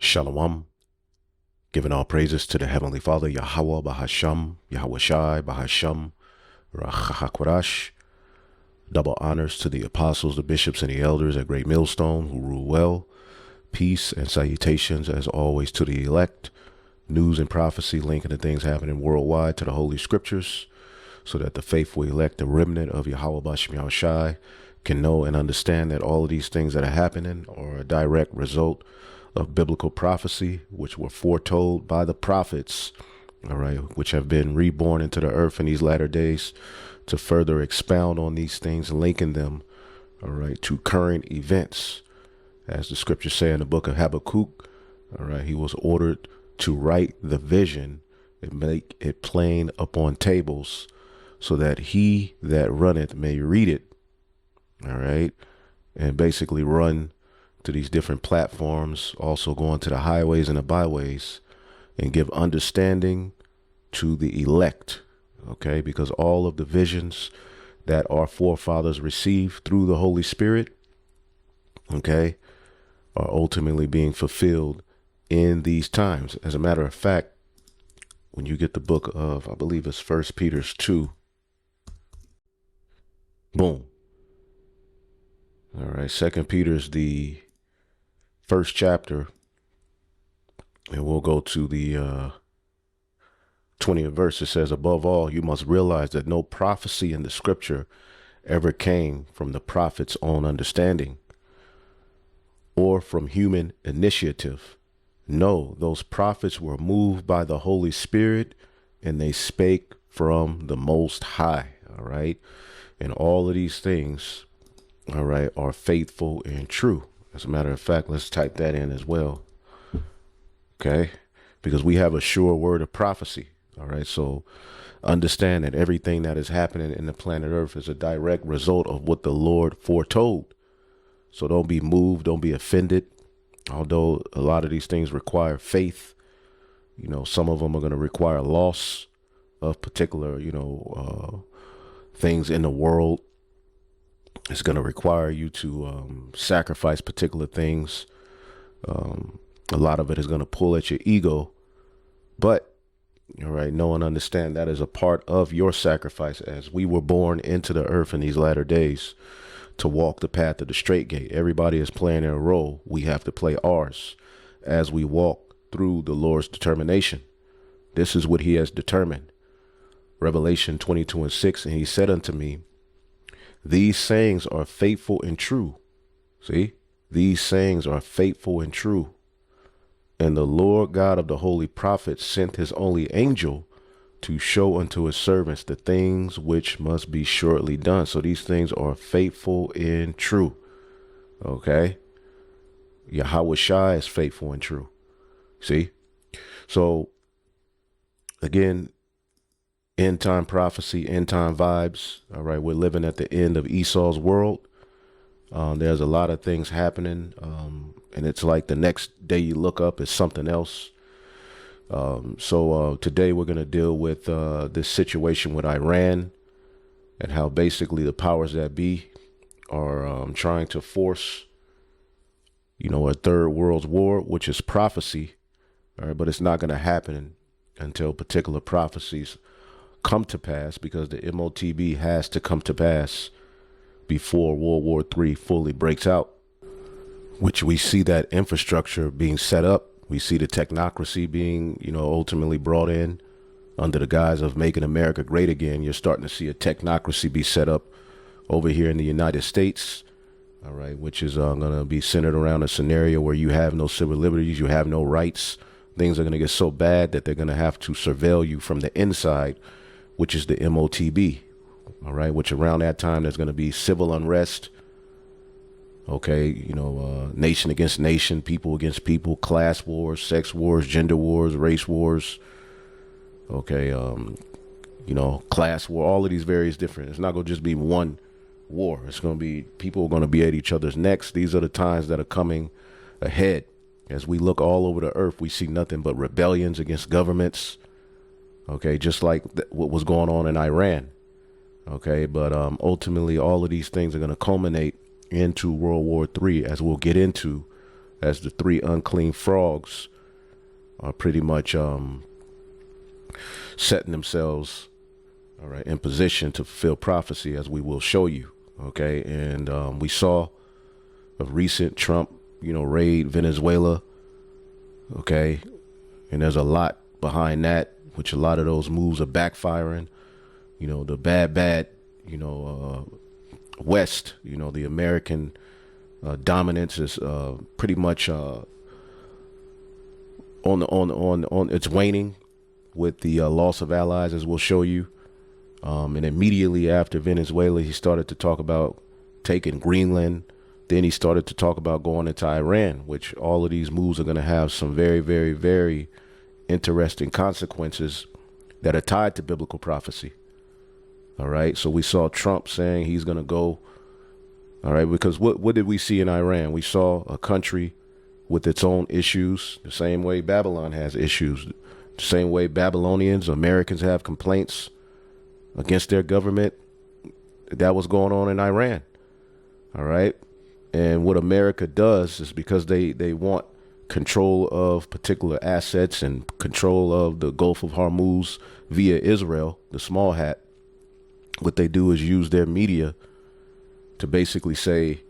Shalom. Giving all praises to the Heavenly Father, Yahweh Bahasham, Yahweh Shai Bahasham, Rachahakwarash. Double honors to the apostles, the bishops, and the elders at Great Millstone who rule well. Peace and salutations, as always, to the elect. News and prophecy linking the things happening worldwide to the Holy Scriptures, so that the faithful elect, the remnant of Yahweh Bahasham Yahweh Shai, can know and understand that all of these things that are happening are a direct result of biblical prophecy, which were foretold by the prophets, all right, which have been reborn into the earth in these latter days to further expound on these things, linking them, all right, to current events. As the scriptures say in the book of Habakkuk, all right, he was ordered to write the vision and make it plain upon tables so that he that runneth may read it, all right, and basically run to these different platforms, also going to the highways and the byways, and give understanding to the elect, okay? Because all of the visions that our forefathers received through the Holy Spirit, okay, are ultimately being fulfilled in these times. As a matter of fact, when you get the book of, I believe it's 1 Peter 2, boom. All right, 2 Peter's the first chapter, and we'll go to the 20th verse. It says, above all, you must realize that no prophecy in the scripture ever came from the prophet's own understanding or from human initiative. No, those prophets were moved by the Holy Spirit, and they spake from the Most High, all right? And all of these things, all right, are faithful and true. As a matter of fact, let's type that in as well, okay? Because we have a sure word of prophecy, all right? So understand that everything that is happening in the planet Earth is a direct result of what the Lord foretold. So don't be moved, don't be offended. Although a lot of these things require faith, you know, some of them are going to require loss of particular, you know, things in the world. It's going to require you to sacrifice particular things. A lot of it is going to pull at your ego. But, all right, know and understand that is a part of your sacrifice, as we were born into the earth in these latter days to walk the path of the straight gate. Everybody is playing their role. We have to play ours as we walk through the Lord's determination. This is what he has determined. Revelation 22:6, and he said unto me, these sayings are faithful and true. See, these sayings are faithful and true. And the Lord God of the holy prophets sent his only angel to show unto his servants the things which must be shortly done. So these things are faithful and true. Okay. Yahweh Shai is faithful and true. See? So again, end time prophecy, end time vibes. All right. We're living at the end of Esau's world. There's a lot of things happening. And it's like the next day you look up is something else. So today we're going to deal with this situation with Iran and how basically the powers that be are trying to force, you know, a third world war, which is prophecy. All right, but it's not going to happen until particular prophecies come to pass, because the MOTB has to come to pass before World War III fully breaks out, which we see that infrastructure being set up. We see the technocracy being, you know, ultimately brought in under the guise of making America great again. You're starting to see a technocracy be set up over here in the United States, all right, which is going to be centered around a scenario where you have no civil liberties, you have no rights. Things are going to get so bad that they're going to have to surveil you from the inside, which is the MOTB, All right, which around that time there's going to be civil unrest. Okay, nation against nation, people against people, class wars, sex wars, gender wars, race wars. Okay, class war, all of these various different. It's not going to just be one war. It's going to be, people are going to be at each other's necks. These are the times that are coming ahead. As we look all over the earth, we see nothing but rebellions against governments. Okay, just like what was going on in Iran. Okay, but ultimately all of these things are going to culminate into World War III, as we'll get into, as the three unclean frogs are pretty much setting themselves, all right, in position to fulfill prophecy, as we will show you. Okay, and we saw a recent Trump, raid Venezuela. Okay, and there's a lot behind that, which a lot of those moves are backfiring. The bad, West, the American dominance is pretty much on it's waning with the loss of allies, as we'll show you. And immediately after Venezuela, he started to talk about taking Greenland. Then he started to talk about going into Iran, which all of these moves are going to have some very, very, very interesting consequences that are tied to biblical prophecy. All right. So we saw Trump saying he's going to go. All right. Because what did we see in Iran? We saw a country with its own issues, the same way Babylon has issues, the same way Babylonians, Americans have complaints against their government. That was going on in Iran. All right. And what America does is, because they want control of particular assets and control of the Gulf of Hormuz via Israel, the small hat, what they do is use their media to basically say,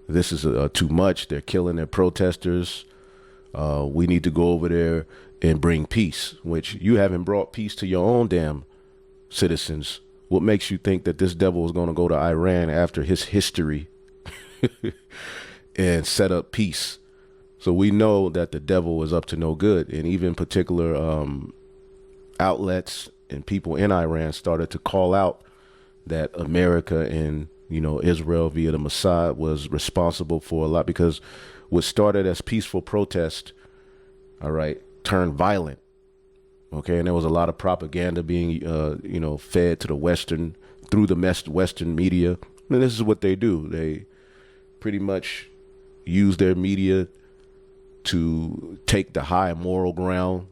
this is too much. They're killing their protesters. We need to go over there and bring peace, which you haven't brought peace to your own damn citizens. What makes you think that this devil is going to go to Iran after his history and set up peace? So we know that the devil is up to no good. And even particular outlets and people in Iran started to call out that America and, Israel via the Mossad was responsible for a lot, because what started as peaceful protest, all right, turned violent. Okay. And there was a lot of propaganda being, fed to the Western, through the Western media. And this is what they do. They pretty much use their media to take the high moral ground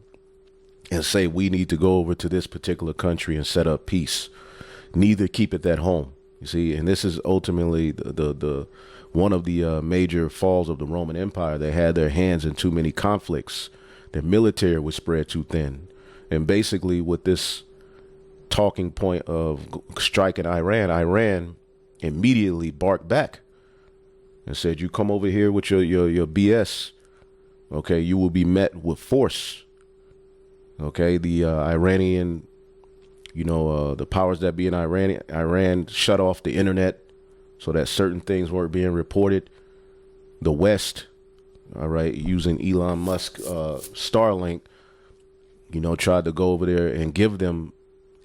and say, we need to go over to this particular country and set up peace. Neither keep it at home. You see, and this is ultimately the one of the major falls of the Roman Empire. They had their hands in too many conflicts. Their military was spread too thin. And basically with this talking point of striking Iran, Iran immediately barked back and said, you come over here with your BS. Okay, you will be met with force. Okay, the Iranian, the powers that be in Iran shut off the internet so that certain things weren't being reported. The West, all right, using Elon Musk, Starlink, tried to go over there and give them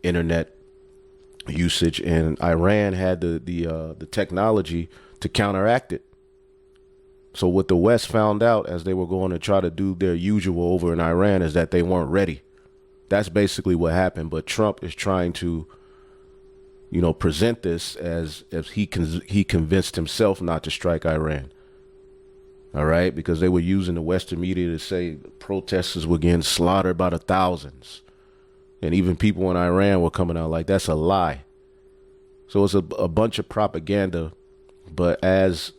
internet usage, and Iran had the technology to counteract it. So what the West found out as they were going to try to do their usual over in Iran is that they weren't ready. That's basically what happened. But Trump is trying to, present this as if he convinced himself not to strike Iran. All right, because they were using the Western media to say protesters were getting slaughtered by the thousands. And even people in Iran were coming out like, that's a lie. So it's a bunch of propaganda. But as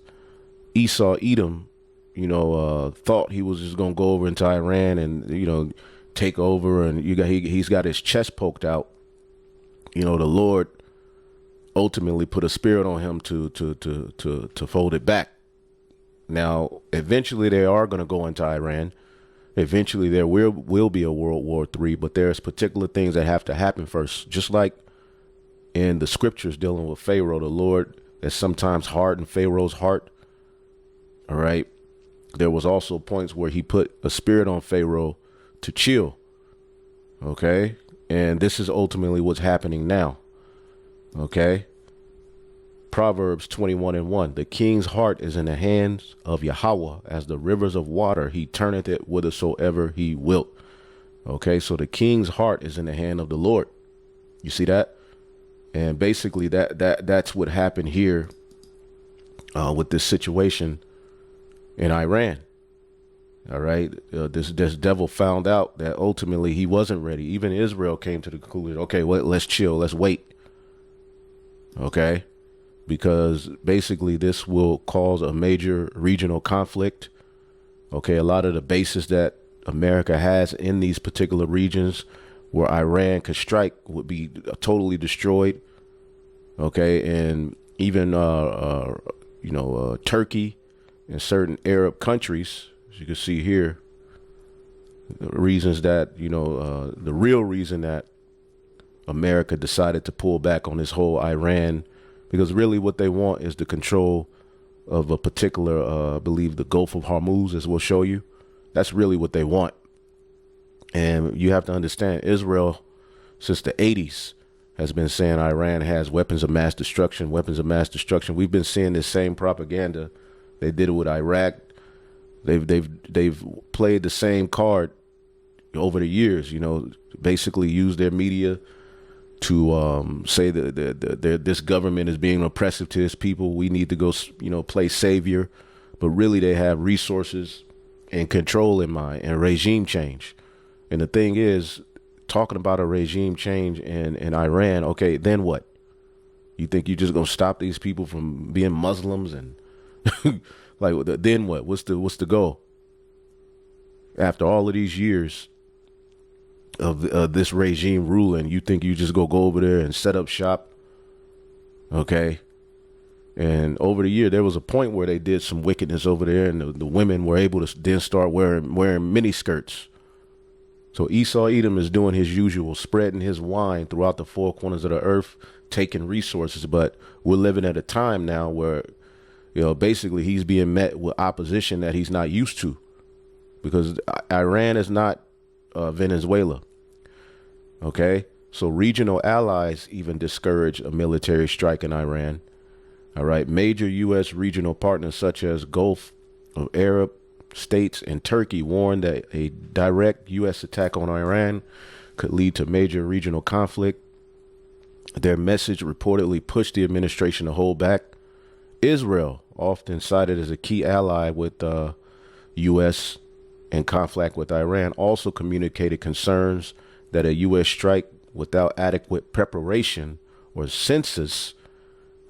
Esau Edom, thought he was just going to go over into Iran and, take over, and he's got his chest poked out. The Lord ultimately put a spirit on him to fold it back. Now, eventually they are going to go into Iran. Eventually there will be a World War III, but there's particular things that have to happen first. Just like in the scriptures dealing with Pharaoh, the Lord has sometimes hardened Pharaoh's heart. All right. There was also points where he put a spirit on Pharaoh to chill. Okay. And this is ultimately what's happening now. Okay. Proverbs 21:1. The king's heart is in the hands of Yahweh, as the rivers of water. He turneth it whithersoever he wilt. Okay. So the king's heart is in the hand of the Lord. You see that? And basically that's what happened here with this situation in Iran. All right. This devil found out that ultimately he wasn't ready. Even Israel came to the conclusion, okay, well, let's chill. Let's wait. Okay. Because basically this will cause a major regional conflict. Okay. A lot of the bases that America has in these particular regions where Iran could strike would be totally destroyed. Okay. And even, Turkey and certain Arab countries, as you can see here, the reasons that, the real reason that America decided to pull back on this whole Iran, because really what they want is the control of a particular, I believe the Gulf of Hormuz, as we'll show you. That's really what they want. And you have to understand, Israel, since the 80s, has been saying Iran has weapons of mass destruction, weapons of mass destruction. We've been seeing this same propaganda. They did it with Iraq. They've played the same card over the years, basically used their media to say that this government is being oppressive to its people. We need to go, play savior. But really they have resources and control in mind and regime change. And the thing is, talking about a regime change in Iran, okay, then what? You think you're just going to stop these people from being Muslims and like, then what? What's the goal? After all of these years of this regime ruling, you think you just go over there and set up shop? Okay. And over the year, there was a point where they did some wickedness over there, and the women were able to then start wearing mini skirts. So Esau Edom is doing his usual, spreading his wine throughout the four corners of the earth, taking resources. But we're living at a time now where, basically he's being met with opposition that he's not used to, because Iran is not Venezuela. Okay. So regional allies even discourage a military strike in Iran. All right. Major U.S. regional partners such as Gulf of Arab states and Turkey warned that a direct U.S. attack on Iran could lead to major regional conflict. Their message reportedly pushed the administration to hold back. Israel, often cited as a key ally with U.S. in conflict with Iran, also communicated concerns that a U.S. strike without adequate preparation or census,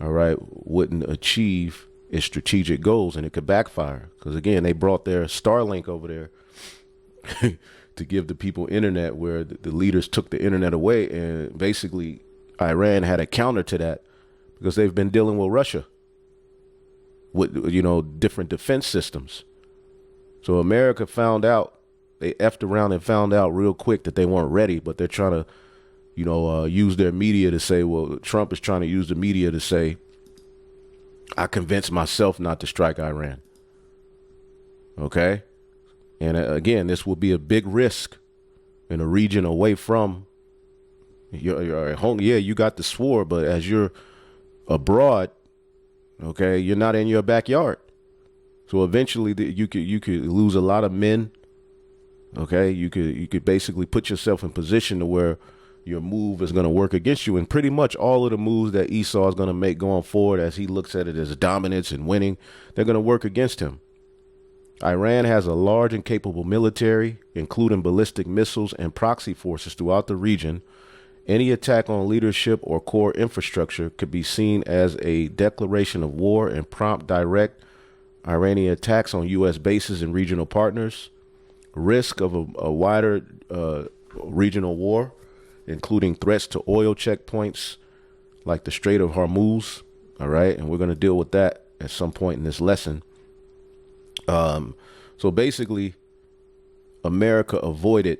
all right, wouldn't achieve its strategic goals, and it could backfire. Because again, they brought their Starlink over there to give the people internet, where the leaders took the internet away, and basically Iran had a counter to that because they've been dealing with Russia with, different defense systems. So America found out, they effed around and found out real quick that they weren't ready, but they're trying to, use their media to say, well, Trump is trying to use the media to say, I convinced myself not to strike Iran. Okay. And again, this will be a big risk in a region away from your home. Yeah, you got the sword, but as you're abroad, okay, you're not in your backyard. So eventually you could lose a lot of men. Okay. You could basically put yourself in position to where your move is going to work against you. And pretty much all of the moves that Esau is going to make going forward, as he looks at it as dominance and winning, they're going to work against him. Iran has a large and capable military, including ballistic missiles and proxy forces throughout the region. Any attack on leadership or core infrastructure could be seen as a declaration of war and prompt direct Iranian attacks on U.S. bases and regional partners. Risk of a wider regional war, including threats to oil checkpoints like the Strait of Hormuz. All right. And we're going to deal with that at some point in this lesson. So basically, America avoided,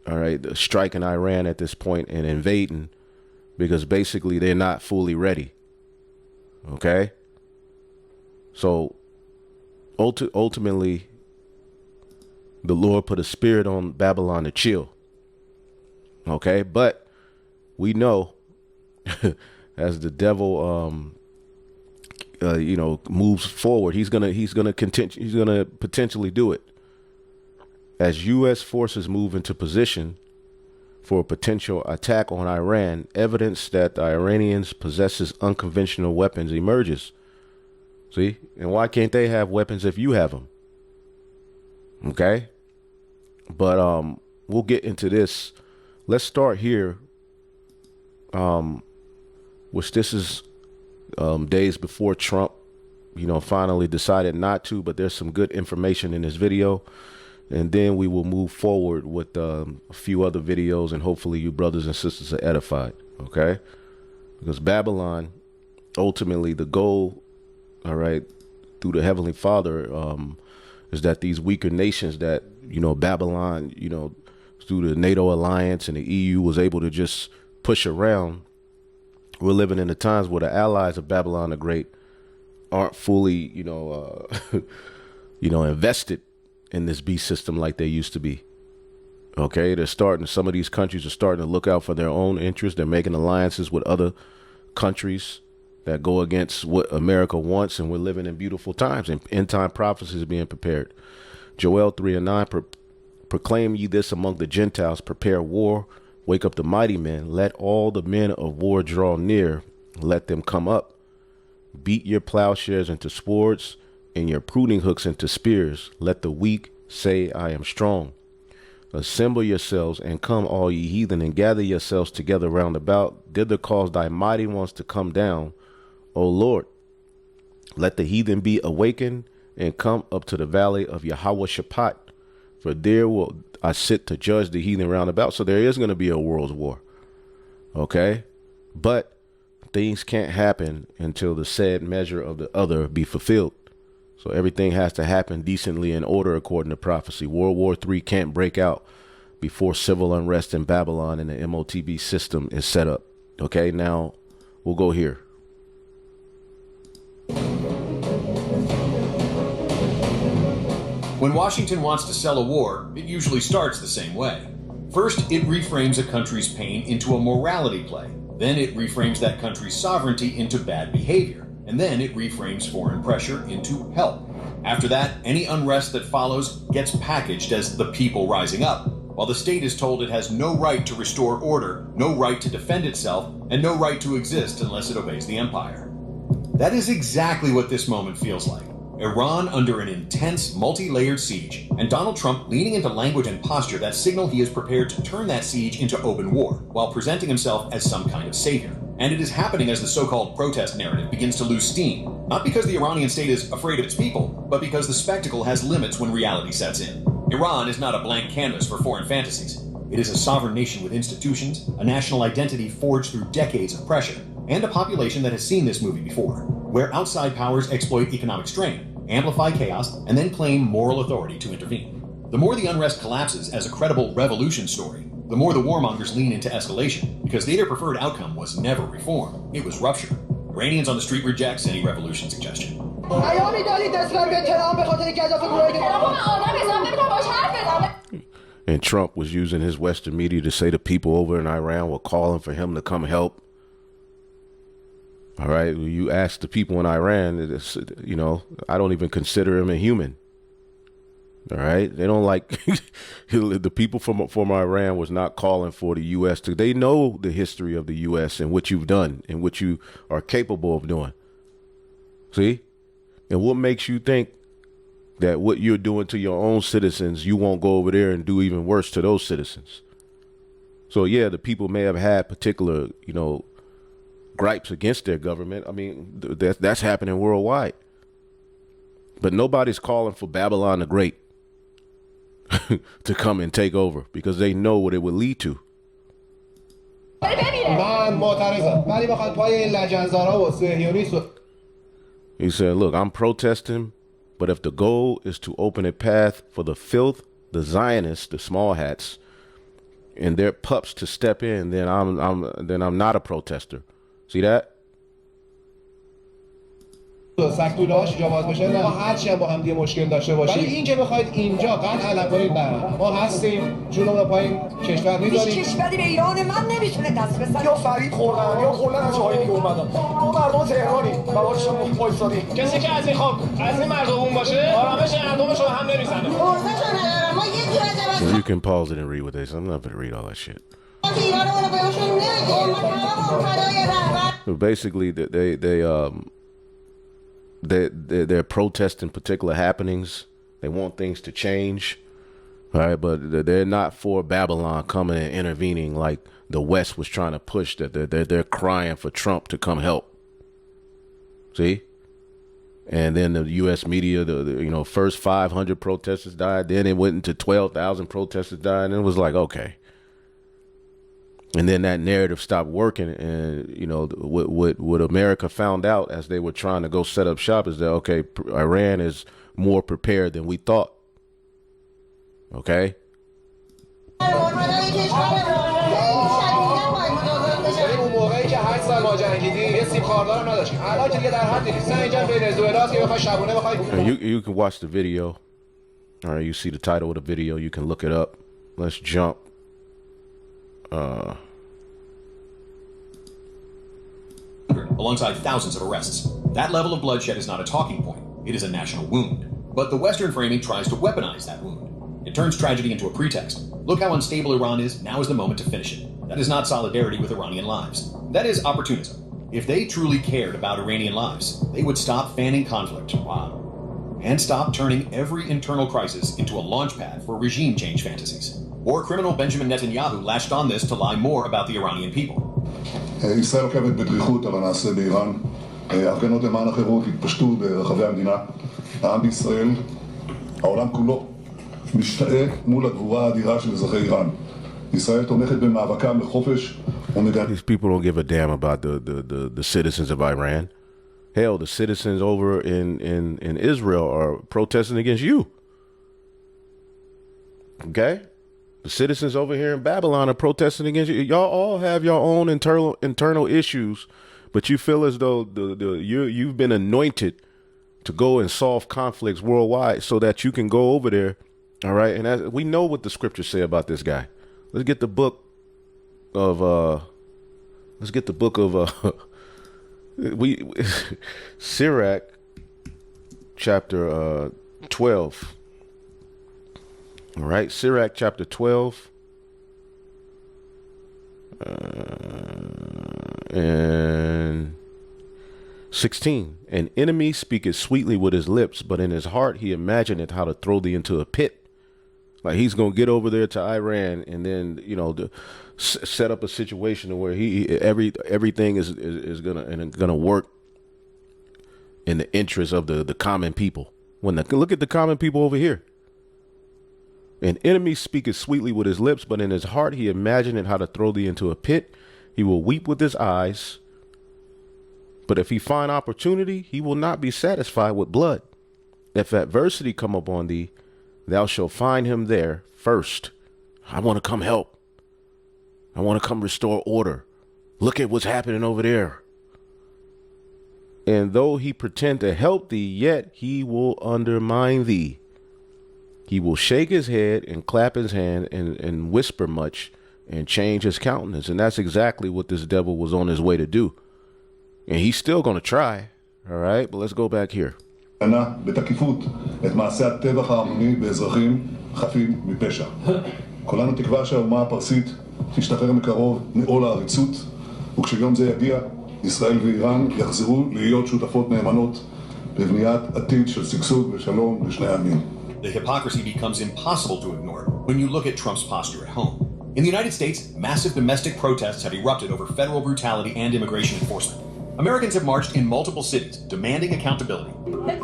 all right, striking Iran at this point and invading because basically they're not fully ready. Okay. So ultimately, the Lord put a spirit on Babylon to chill. Okay. But we know as the devil, moves forward, he's gonna potentially do it. As U.S. forces move into position for a potential attack on Iran, evidence that the Iranians possesses unconventional weapons emerges. See? And why can't they have weapons if you have them? Okay? But we'll get into this. Let's start here. Which this is days before Trump, finally decided not to, but there's some good information in this video. And then we will move forward with a few other videos, and hopefully you brothers and sisters are edified, okay? Because Babylon, ultimately the goal, all right, through the Heavenly Father, is that these weaker nations that, Babylon, through the NATO alliance and the EU was able to just push around. We're living in the times where the allies of Babylon the Great aren't fully, invested in this beast system like they used to be. Okay, some of these countries are starting to look out for their own interests. They're making alliances with other countries that go against what America wants, and we're living in beautiful times, and end time prophecies are being prepared. Joel 3:9, proclaim ye this among the Gentiles, prepare war, wake up the mighty men, let all the men of war draw near, let them come up. Beat your plowshares into swords, and your pruning hooks into spears. Let the weak say, I am strong. Assemble yourselves and come, all ye heathen, and gather yourselves together round about. Thither cause thy mighty ones to come down, O Lord. Let the heathen be awakened and come up to the valley of Yahweh Shaphat, for there will I sit to judge the heathen round about. So there is going to be a world's war. Okay? But things can't happen until the said measure of the other be fulfilled. So everything has to happen decently in order according to prophecy. World War III can't break out before civil unrest in Babylon and the MOTB system is set up. Okay, now we'll go here. When Washington wants to sell a war, it usually starts the same way. First, it reframes a country's pain into a morality play. Then it reframes that country's sovereignty into bad behavior. And then it reframes foreign pressure into help. After that, any unrest that follows gets packaged as the people rising up, while the state is told it has no right to restore order, no right to defend itself, and no right to exist unless it obeys the empire. That is exactly what this moment feels like. Iran under an intense, multi-layered siege, and Donald Trump leaning into language and posture that signal he is prepared to turn that siege into open war, while presenting himself as some kind of savior. And it is happening as the so-called protest narrative begins to lose steam, not because the Iranian state is afraid of its people, but because the spectacle has limits when reality sets in. Iran is not a blank canvas for foreign fantasies. It is a sovereign nation with institutions, a national identity forged through decades of pressure, and a population that has seen this movie before, where outside powers exploit economic strain, amplify chaos, and then claim moral authority to intervene. The more the unrest collapses as a credible revolution story, the more the warmongers lean into escalation, because their preferred outcome was never reform, it was rupture. Iranians on the street rejects any revolution suggestion. And Trump was using his Western media to say the people over in Iran were calling for him to come help. All right, you ask the people in Iran, I don't even consider him a human. All right, they don't like the people from Iran was not calling for the U.S. to. They know the history of the U.S. and what you've done and what you are capable of doing. See, and what makes you think that what you're doing to your own citizens, you won't go over there and do even worse to those citizens? So yeah, the people may have had particular, gripes against their government. I mean, that's happening worldwide. But nobody's calling for Babylon the Great to come and take over because they know what it would lead to. He said, look, I'm protesting, but if the goal is to open a path for the filth, the Zionists, the small hats, and their pups to step in, then I'm not a protester. See that? سکتوله‌هاش جا باز بشه نه هر چی هم با هم دیگه مشکل داشته باشیم ولی این که بخواید اینجا قطع نکنید نه ما هستیم جونمون پایین کشور می‌ذاریم هیچ کشوری به ایران من نمیتونه دست بزنه یا فرید خوردن یا خوردن از جاهای دیگه اومدن ما مردم تهرانی و باشون وایسادیم کسی که از این خاک از این مردم باشه آرامش مردمش رو هم نمیزنه ما یه So you can pause it and read what they say. I'm not going to read all that shit. So basically, they're protesting particular happenings. They want things to change, all right? But they're not for Babylon coming and intervening like the West was trying to push. That they're crying for Trump to come help. See. And then the U.S. media, the first 500 protesters died. Then it went into 12,000 protesters died. And it was like, okay. And then that narrative stopped working. And, what America found out as they were trying to go set up shop is that, okay, Iran is more prepared than we thought. Okay. اون موقعی که 8 سال ما جنگیدیم یه سیم خاردارم نداشتیم الان که دیگه در حد نیست اینجا ونزوئلا که بخوای شبونه بخوای You can watch the video. All right, you see the title of the video. You can look it up. Let's jump. Alongside thousands of arrests. That level of bloodshed is not a talking point. It is a national wound. But the Western framing tries to weaponize that wound. It turns tragedy into a pretext. Look how unstable Iran is. Now is the moment to finish it. That is not solidarity with Iranian lives. That is opportunism. If they truly cared about Iranian lives, they would stop fanning conflict. Wow. And stop turning every internal crisis into a launchpad for regime change fantasies. War criminal Benjamin Netanyahu latched on this to lie more about the Iranian people. ישראל עוקבת בדריכות על הנעשה באיראן. הפגנות למען החירות התפשטו ברחבי המדינה. העם בישראל, העולם כולו, משתאה מול הגבורה האדירה של אזרחי איראן. ישראל תומכת במאבקם לחופש ומגן... These people don't give a damn about the citizens of Iran. Hell, the citizens over in Israel are protesting against you. Okay? The citizens over here in Babylon are protesting against you. Y'all all have your own internal issues, but you feel as though you've been anointed to go and solve conflicts worldwide so that you can go over there. All right. And we know what the scriptures say about this guy. Let's get the book of Sirach chapter 12. All right, Sirach chapter 12 and 16. An enemy speaketh sweetly with his lips, but in his heart he imagineth how to throw thee into a pit. Like he's gonna get over there to Iran and then set up a situation where everything is gonna work in the interest of the common people. Look at the common people over here. An enemy speaketh sweetly with his lips, but in his heart he imagineth how to throw thee into a pit. He will weep with his eyes, but if he find opportunity, he will not be satisfied with blood. If adversity come upon thee, thou shalt find him there first. I want to come help. I want to come restore order. Look at what's happening over there. And though he pretend to help thee, yet he will undermine thee. He will shake his head and clap his hand and whisper much and change his countenance. And that's exactly what this devil was on his way to do. And he's still going to try. All right, but let's go back here. בתקיפות את מעשי הטבח ההמוני באזרחים חפים מפשע. כולנו תקווה שהאומה הפרסית תשתחרר מקרוב מעול העריצות, וכשיום זה יגיע, ישראל ואיראן יחזרו להיות שותפות נאמנות בבניית עתיד של שגשוג ושלום לשני העמים. The hypocrisy becomes impossible to ignore when you look at Trump's posture at home. In the United States, massive domestic protests have erupted over federal brutality and immigration enforcement. Americans have marched in multiple cities, demanding accountability.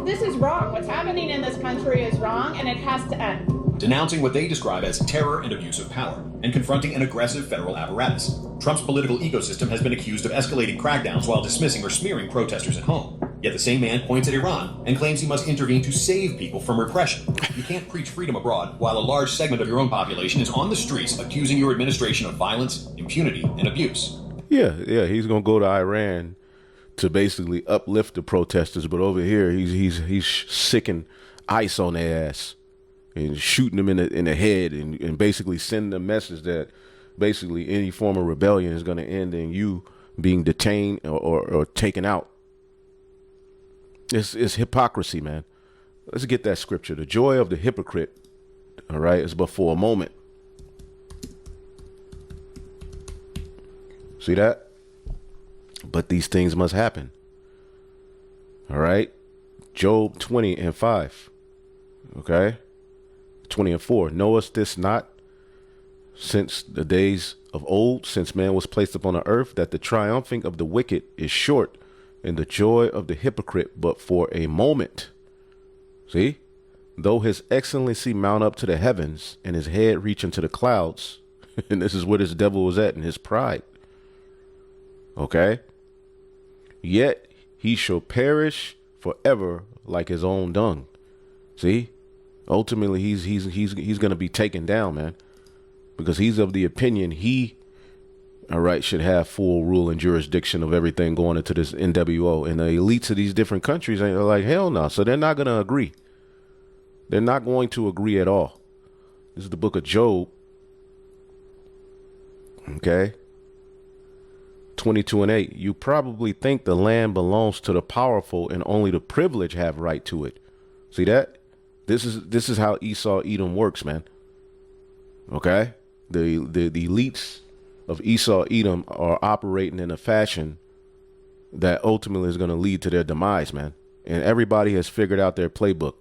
This is wrong. What's happening in this country is wrong, and it has to end. Denouncing what they describe as terror and abuse of power, and confronting an aggressive federal apparatus. Trump's political ecosystem has been accused of escalating crackdowns while dismissing or smearing protesters at home. Yet the same man points at Iran and claims he must intervene to save people from repression. You can't preach freedom abroad while a large segment of your own population is on the streets accusing your administration of violence, impunity, and abuse. Yeah, he's going to go to Iran to basically uplift the protesters, but over here he's sicking ice on their ass and shooting them in the head and basically sending a message that basically any form of rebellion is going to end in you being detained or taken out. It's hypocrisy, man. Let's get that scripture. The joy of the hypocrite, all right, is but for a moment. See that? But these things must happen. All right. Job 20:5. Okay. 20:4. Knowest this not, since the days of old, since man was placed upon the earth, that the triumphing of the wicked is short, and the joy of the hypocrite but for a moment. See? Though his excellency mount up to the heavens, and his head reach into the clouds, and this is where this devil was at in his pride. Okay? Yet he shall perish forever like his own dung. See? Ultimately, he's going to be taken down, man, because he's of the opinion he, all right, should have full rule and jurisdiction of everything going into this NWO. And the elites of these different countries are like, hell no. So they're not going to agree. They're not going to agree at all. This is the book of Job. Okay. 22:8. You probably think the land belongs to the powerful and only the privileged have right to it. See that? This is how Esau Edom works, man. Okay? The elites of Esau Edom are operating in a fashion that ultimately is going to lead to their demise, man. And everybody has figured out their playbook.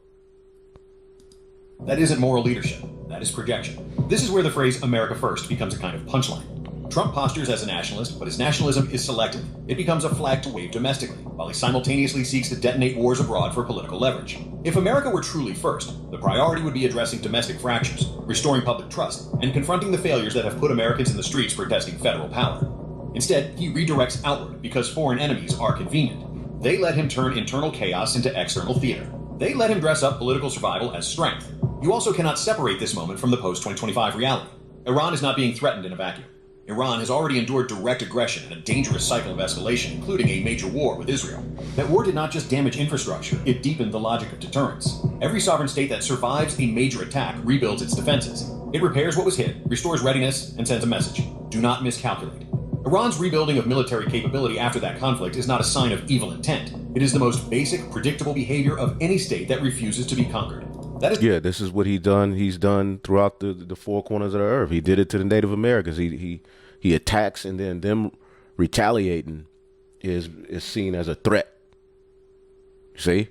That isn't moral leadership. That is projection. This is where the phrase America First becomes a kind of punchline. Trump postures as a nationalist, but his nationalism is selective. It becomes a flag to wave domestically, while he simultaneously seeks to detonate wars abroad for political leverage. If America were truly first, the priority would be addressing domestic fractures, restoring public trust, and confronting the failures that have put Americans in the streets protesting federal power. Instead, he redirects outward because foreign enemies are convenient. They let him turn internal chaos into external theater. They let him dress up political survival as strength. You also cannot separate this moment from the post-2025 reality. Iran is not being threatened in a vacuum. Iran has already endured direct aggression and a dangerous cycle of escalation, including a major war with Israel. That war did not just damage infrastructure, it deepened the logic of deterrence. Every sovereign state that survives a major attack rebuilds its defenses. It repairs what was hit, restores readiness, and sends a message. Do not miscalculate. Iran's rebuilding of military capability after that conflict is not a sign of evil intent. It is the most basic, predictable behavior of any state that refuses to be conquered. That is this is what he's done throughout the four corners of the earth. He did it to the Native Americans. He attacks, and then them retaliating is seen as a threat. See?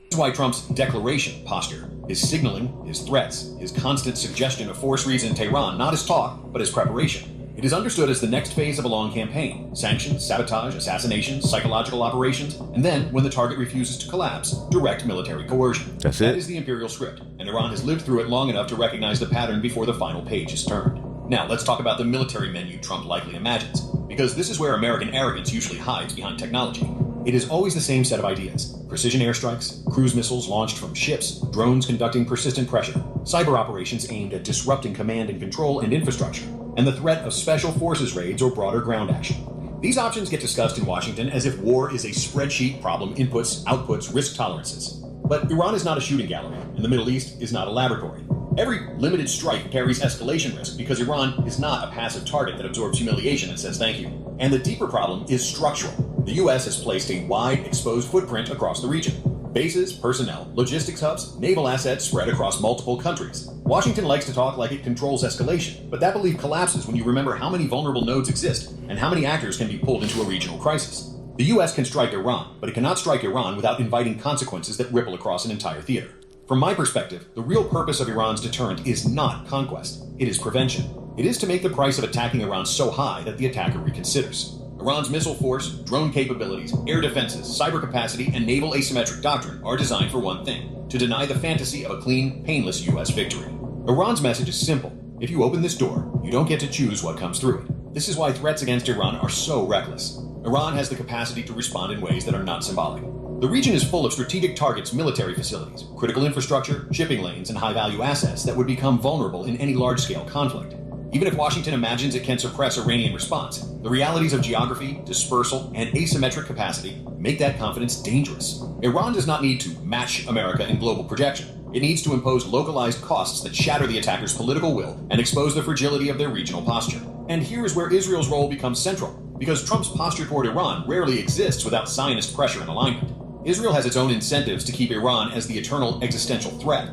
That's why Trump's declaration posture, his signaling, his threats, his constant suggestion of force reason in Tehran, not as talk, but as preparation. It is understood as the next phase of a long campaign: sanctions, sabotage, assassinations, psychological operations, and then, when the target refuses to collapse, direct military coercion. That's That it. is the imperial script, and Iran has lived through it long enough to recognize the pattern before the final page is turned. Now, let's talk about the military menu Trump likely imagines, because this is where American arrogance usually hides behind technology. It is always the same set of ideas: precision airstrikes, cruise missiles launched from ships, drones conducting persistent pressure, cyber operations aimed at disrupting command and control and infrastructure, and the threat of special forces raids or broader ground action. These options get discussed in Washington as if war is a spreadsheet problem: inputs, outputs, risk tolerances. But Iran is not a shooting gallery, and the Middle East is not a laboratory. Every limited strike carries escalation risk because Iran is not a passive target that absorbs humiliation and says thank you. And the deeper problem is structural. The U.S. has placed a wide, exposed footprint across the region. Bases, personnel, logistics hubs, naval assets spread across multiple countries. Washington likes to talk like it controls escalation, but that belief collapses when you remember how many vulnerable nodes exist and how many actors can be pulled into a regional crisis. The U.S. can strike Iran, but it cannot strike Iran without inviting consequences that ripple across an entire theater. From my perspective, the real purpose of Iran's deterrent is not conquest. It is prevention. It is to make the price of attacking Iran so high that the attacker reconsiders. Iran's missile force, drone capabilities, air defenses, cyber capacity, and naval asymmetric doctrine are designed for one thing: to deny the fantasy of a clean, painless U.S. victory. Iran's message is simple: if you open this door, you don't get to choose what comes through it. This is why threats against Iran are so reckless. Iran has the capacity to respond in ways that are not symbolic. The region is full of strategic targets, military facilities, critical infrastructure, shipping lanes, and high-value assets that would become vulnerable in any large-scale conflict. Even if Washington imagines it can suppress Iranian response, the realities of geography, dispersal, and asymmetric capacity make that confidence dangerous. Iran does not need to match America in global projection. It needs to impose localized costs that shatter the attacker's political will and expose the fragility of their regional posture. And here is where Israel's role becomes central, because Trump's posture toward Iran rarely exists without Zionist pressure and alignment. Israel has its own incentives to keep Iran as the eternal existential threat.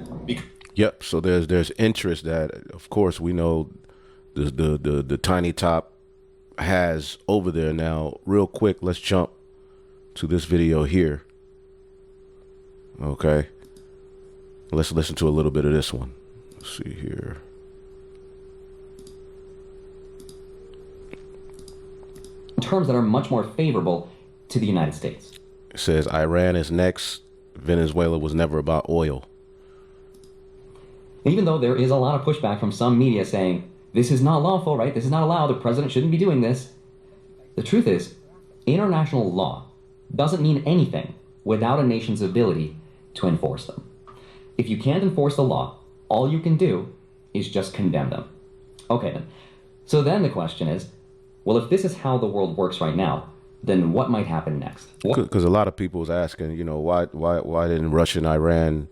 Yep. So there's interest that, of course, we know the tiny top has over there. Now, real quick, let's jump to this video here. Okay. Let's listen to a little bit of this one. Let's see here. Terms that are much more favorable to the United States. It says Iran is next. Venezuela was never about oil. Even though there is a lot of pushback from some media saying, this is not lawful, right? This is not allowed. The president shouldn't be doing this. The truth is, international law doesn't mean anything without a nation's ability to enforce them. If you can't enforce the law, all you can do is just condemn them. Okay then. So then the question is, well, if this is how the world works right now, then what might happen next? Because a lot of people was asking, you know, why didn't Russia and Iran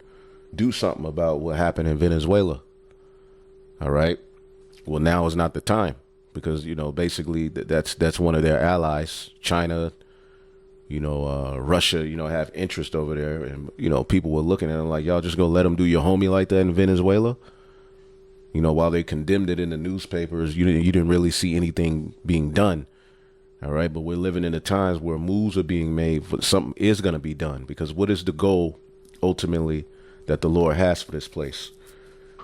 do something about what happened in Venezuela? All right. Well, now is not the time, because, you know, basically that's one of their allies. China, you know, Russia, you know, have interest over there. And, you know, people were looking at them like, y'all just gonna let them do your homie like that in Venezuela? You know, while they condemned it in the newspapers, you didn't really see anything being done. All right. But we're living in the times where moves are being made, but something is going to be done, because what is the goal ultimately that the Lord has for this place?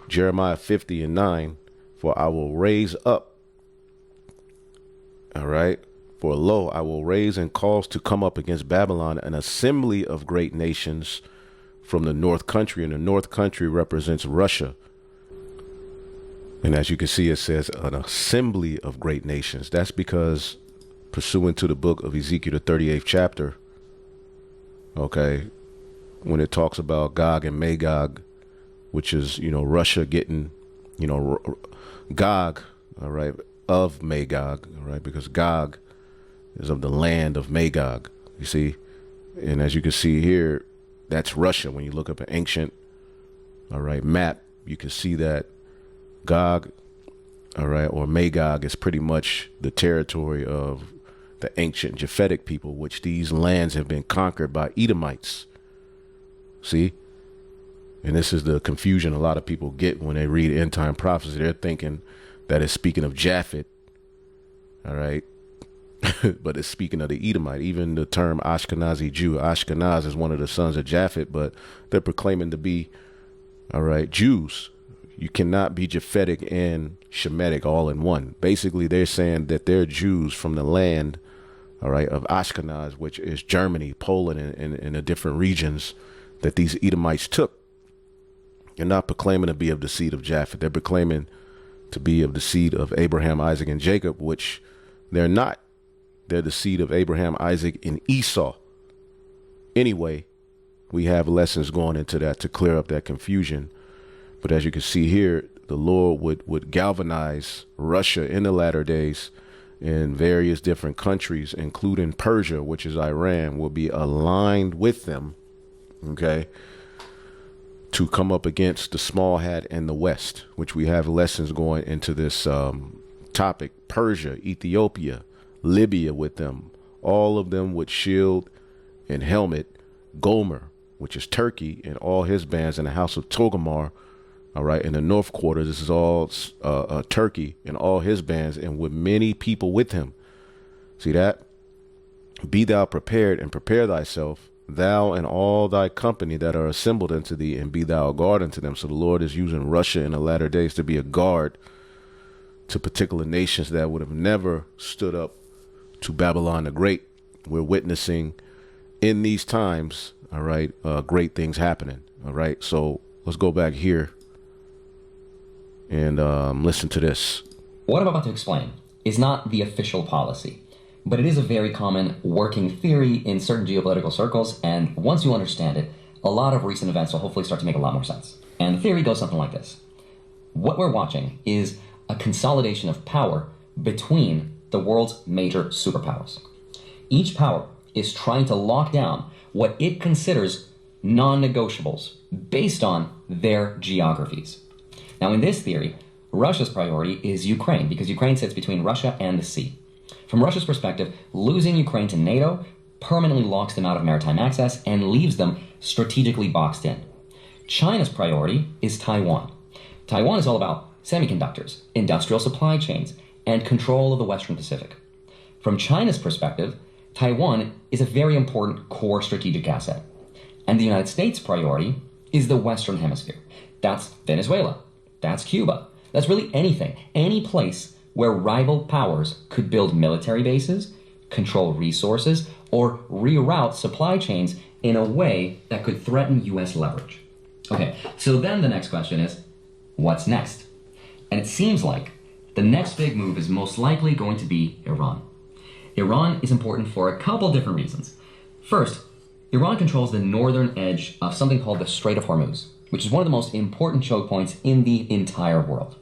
Jeremiah 50:9, for I will raise up. All right. For lo, I will raise and cause to come up against Babylon an assembly of great nations from the north country. And the north country represents Russia. And as you can see, it says an assembly of great nations. That's because, pursuant to the book of Ezekiel, the 38th chapter, okay, when it talks about Gog and Magog, which is, you know, Russia getting, you know, Gog, all right, of Magog, all right, because Gog is of the land of Magog, you see. And as you can see here, that's Russia. When you look up an ancient, all right, map, you can see that Gog, all right, or Magog is pretty much the territory of the ancient Japhetic people, which these lands have been conquered by Edomites. See? And this is the confusion a lot of people get when they read end time prophecy. They're thinking that it's speaking of Japhet, all right, but it's speaking of the Edomite. Even the term Ashkenazi Jew, Ashkenaz is one of the sons of Japhet, but they're proclaiming to be, all right, Jews. You cannot be Japhetic and Shemitic all in one. Basically, they're saying that they're Jews from the land, all right, of Ashkenaz, which is Germany, Poland, and the different regions that these Edomites took. They're not proclaiming to be of the seed of Japhet. They're proclaiming to be of the seed of Abraham, Isaac, and Jacob, which they're not. They're the seed of Abraham, Isaac, and Esau. Anyway, we have lessons going into that to clear up that confusion. But as you can see here, the Lord would galvanize Russia in the latter days, in various different countries, including Persia, which is Iran, will be aligned with them, okay, to come up against the small hat and the West, which we have lessons going into this topic. Persia, Ethiopia, Libya with them, all of them with shield and helmet. Gomer, which is Turkey, and all his bands in the house of Togarmah. All right, in the north quarter, this is all Turkey and all his bands, and with many people with him. See that? Be thou prepared and prepare thyself, thou and all thy company that are assembled unto thee, and be thou a guard unto them. So the Lord is using Russia in the latter days to be a guard to particular nations that would have never stood up to Babylon the Great. We're witnessing in these times, all right, great things happening. All right, so let's go back here and listen to this. What I'm about to explain is not the official policy, but it is a very common working theory in certain geopolitical circles, and once you understand it, a lot of recent events will hopefully start to make a lot more sense. And the theory goes something like this. What we're watching is a consolidation of power between the world's major superpowers. Each power is trying to lock down what it considers non-negotiables based on their geographies. Now, in this theory, Russia's priority is Ukraine because Ukraine sits between Russia and the sea. From Russia's perspective, losing Ukraine to NATO permanently locks them out of maritime access and leaves them strategically boxed in. China's priority is Taiwan. Taiwan is all about semiconductors, industrial supply chains, and control of the Western Pacific. From China's perspective, Taiwan is a very important core strategic asset. And the United States' priority is the Western Hemisphere. That's Venezuela. That's Cuba. That's really anything, any place where rival powers could build military bases, control resources, or reroute supply chains in a way that could threaten U.S. leverage. Okay, so then the next question is, what's next? And it seems like the next big move is most likely going to be Iran. Iran is important for a couple different reasons. First, Iran controls the northern edge of something called the Strait of Hormuz, which is one of the most important choke points in the entire world.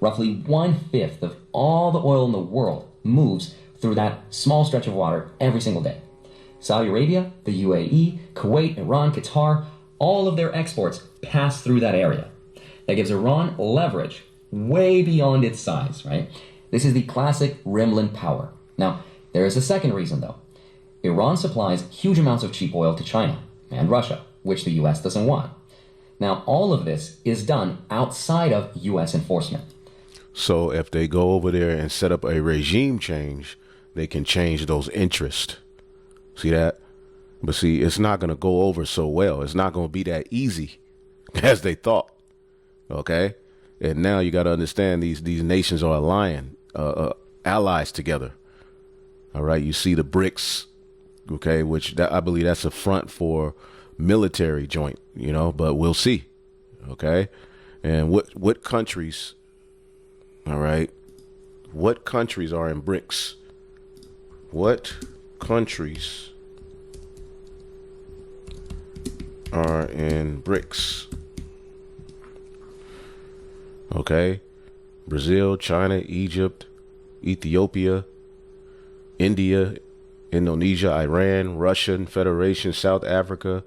Roughly 1/5 of all the oil in the world moves through that small stretch of water every single day. Saudi Arabia, the UAE, Kuwait, Iran, Qatar, all of their exports pass through that area. That gives Iran leverage way beyond its size, right? This is the classic Rimland power. Now, there is a second reason though. Iran supplies huge amounts of cheap oil to China and Russia, which the US doesn't want. Now, all of this is done outside of US enforcement. So if they go over there and set up a regime change, they can change those interests. See that? But see, it's not going to go over so well. It's not going to be that easy as they thought. Okay? And now you got to understand these nations are allies together. All right? You see the BRICS, okay, which I believe that's a front for military joint, but we'll see. Okay? And what countries, all right, what countries are in BRICS? What countries are in BRICS? Okay. Brazil, China, Egypt, Ethiopia, India, Indonesia, Iran, Russian Federation, South Africa,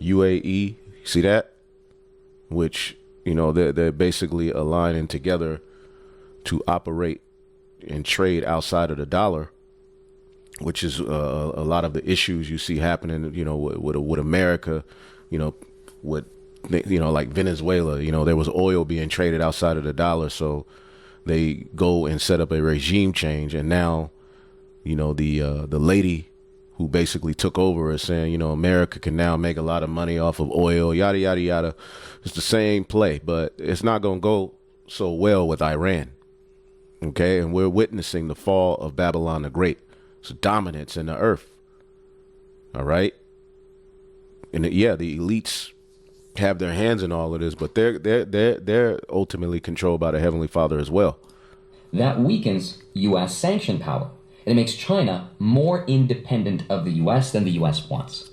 UAE. See that? Which, they're basically aligning together to operate and trade outside of the dollar, which is a lot of the issues you see happening, with America, with, like Venezuela, there was oil being traded outside of the dollar. So they go and set up a regime change. And now, the lady who basically took over is saying, America can now make a lot of money off of oil, yada, yada, yada. It's the same play, but it's not going to go so well with Iran. Okay. And we're witnessing the fall of Babylon the Great. It's dominance in the earth. All right. And the elites have their hands in all of this, but they're ultimately controlled by the Heavenly Father as well. That weakens U.S. sanction power, and it makes China more independent of the U.S. than the U.S. wants.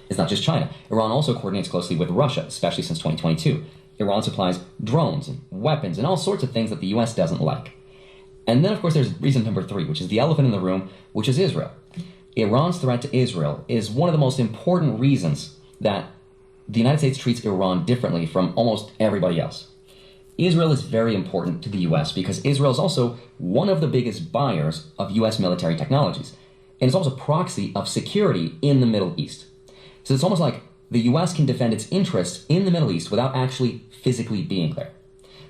It's not just China. Iran also coordinates closely with Russia, especially since 2022. Iran supplies drones and weapons and all sorts of things that the U.S. doesn't like. And then, of course, there's reason number 3, which is the elephant in the room, which is Israel. Iran's threat to Israel is one of the most important reasons that the United States treats Iran differently from almost everybody else. Israel is very important to the U.S. because Israel is also one of the biggest buyers of U.S. military technologies, and it's also a proxy of security in the Middle East. So it's almost like the U.S. can defend its interests in the Middle East without actually physically being there.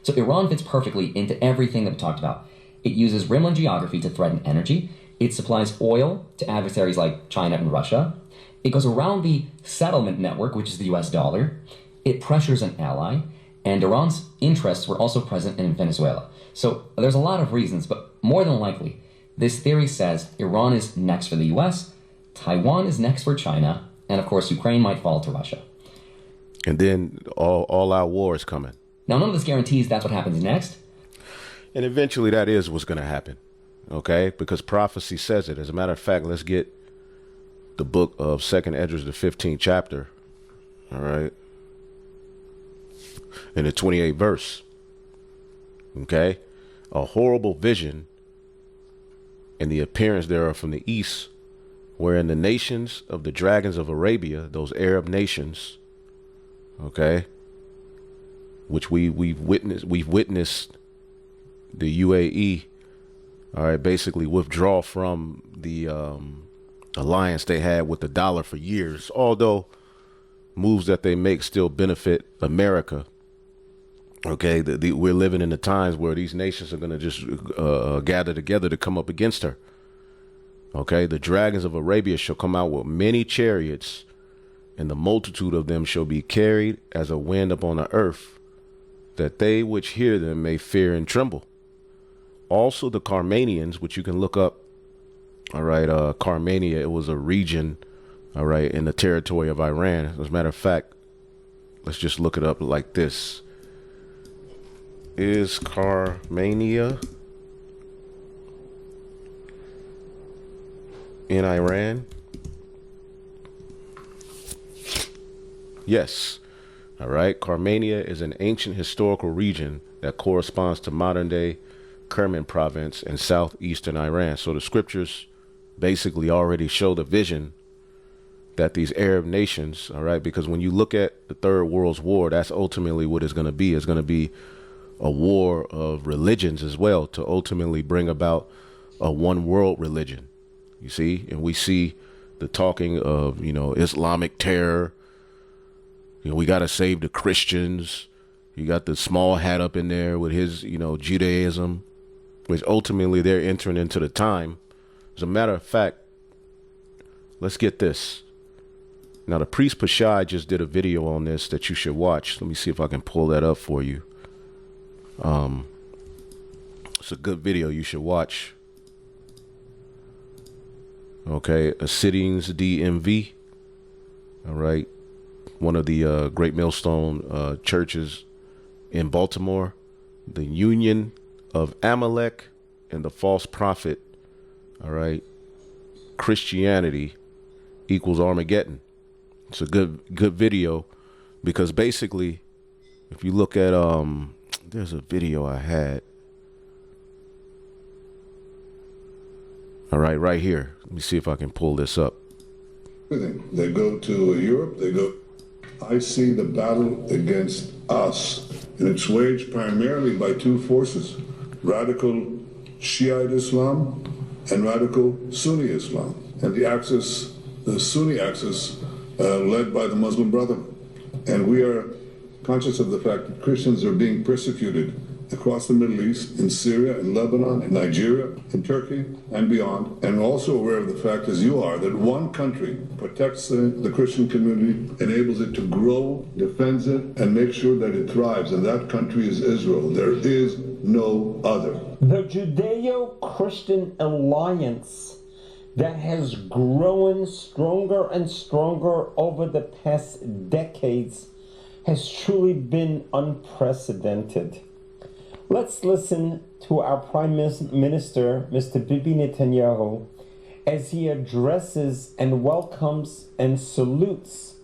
So Iran fits perfectly into everything that we talked about. It uses rimland geography to threaten energy. It supplies oil to adversaries like China and Russia. It goes around the settlement network, which is the US dollar. It pressures an ally. And Iran's interests were also present in Venezuela. So there's a lot of reasons, but more than likely, this theory says Iran is next for the US, Taiwan is next for China, and of course, Ukraine might fall to Russia. And then all our war is coming. Now, none of this guarantees that's what happens next. And eventually that is what's going to happen. Okay? Because prophecy says it. As a matter of fact, let's get the book of 2nd Esdras, the 15th chapter. All right? In the 28th verse. Okay? a horrible vision and the appearance thereof from the east, wherein the nations of the dragons of Arabia, those Arab nations, okay, which we've witnessed the UAE, all right, basically withdraw from the alliance they had with the dollar for years, although moves that they make still benefit America. Okay, we're living in the times where these nations are going to just gather together to come up against her. Okay, the dragons of Arabia shall come out with many chariots, and the multitude of them shall be carried as a wind upon the earth, that they which hear them may fear and tremble. Also the Carmanians, which you can look up, all right, Carmania, it was a region, all right, in the territory of Iran. As a matter of fact, let's just look it up like this. Is Carmania in Iran? Yes. All right. Carmania is an ancient historical region that corresponds to modern-day Kerman province in southeastern Iran. So the scriptures basically already show the vision that these Arab nations, all right, because when you look at the Third World War, that's ultimately what it's going to be. It's going to be a war of religions as well, to ultimately bring about a one world religion. You see, and we see the talking of, Islamic terror. We got to save the Christians. You got the small hat up in there with his, Judaism, which ultimately they're entering into the time. As a matter of fact, let's get this. Now, the priest Pashai just did a video on this that you should watch. Let me see if I can pull that up for you. It's a good video you should watch. Okay, a Sittings DMV. All right. One of the Great Millstone churches in Baltimore. The Union of Amalek and the False Prophet. All right. Christianity equals Armageddon. It's a good video because basically, if you look at there's a video I had. All right here. Let me see if I can pull this up. They go to Europe, I see the battle against us, and it's waged primarily by two forces, radical Shiite Islam and radical Sunni Islam. And the Sunni axis, led by the Muslim Brotherhood. And we are conscious of the fact that Christians are being persecuted across the Middle East, in Syria, in Lebanon, in Nigeria, in Turkey, and beyond. And we're also aware of the fact, as you are, that one country protects the Christian community, enables it to grow, defends it, and makes sure that it thrives. And that country is Israel. There is no other. The Judeo-Christian alliance that has grown stronger and stronger over the past decades has truly been unprecedented. Let's listen to our Prime Minister, Mr. Bibi Netanyahu, as he addresses and welcomes and salutes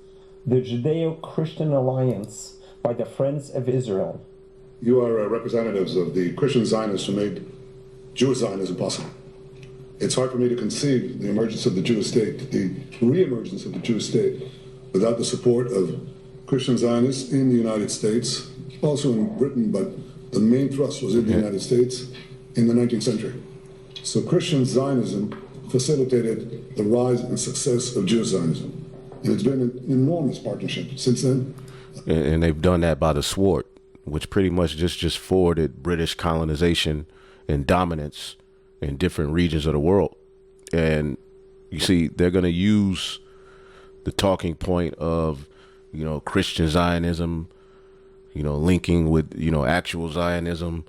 the Judeo-Christian alliance by the Friends of Israel. You are representatives of the Christian Zionists who made Jewish Zionism possible. It's hard for me to conceive the emergence of the Jewish state, the re-emergence of the Jewish state, without the support of Christian Zionists in the United States, also in Britain, but the main thrust was in the United States in the 19th century. So Christian Zionism facilitated the rise and success of Jewish Zionism. And it's been an enormous partnership since then. And they've done that by the sword, which pretty much just forwarded British colonization and dominance in different regions of the world. And you see, they're going to use the talking point of, Christian Zionism, linking with, actual Zionism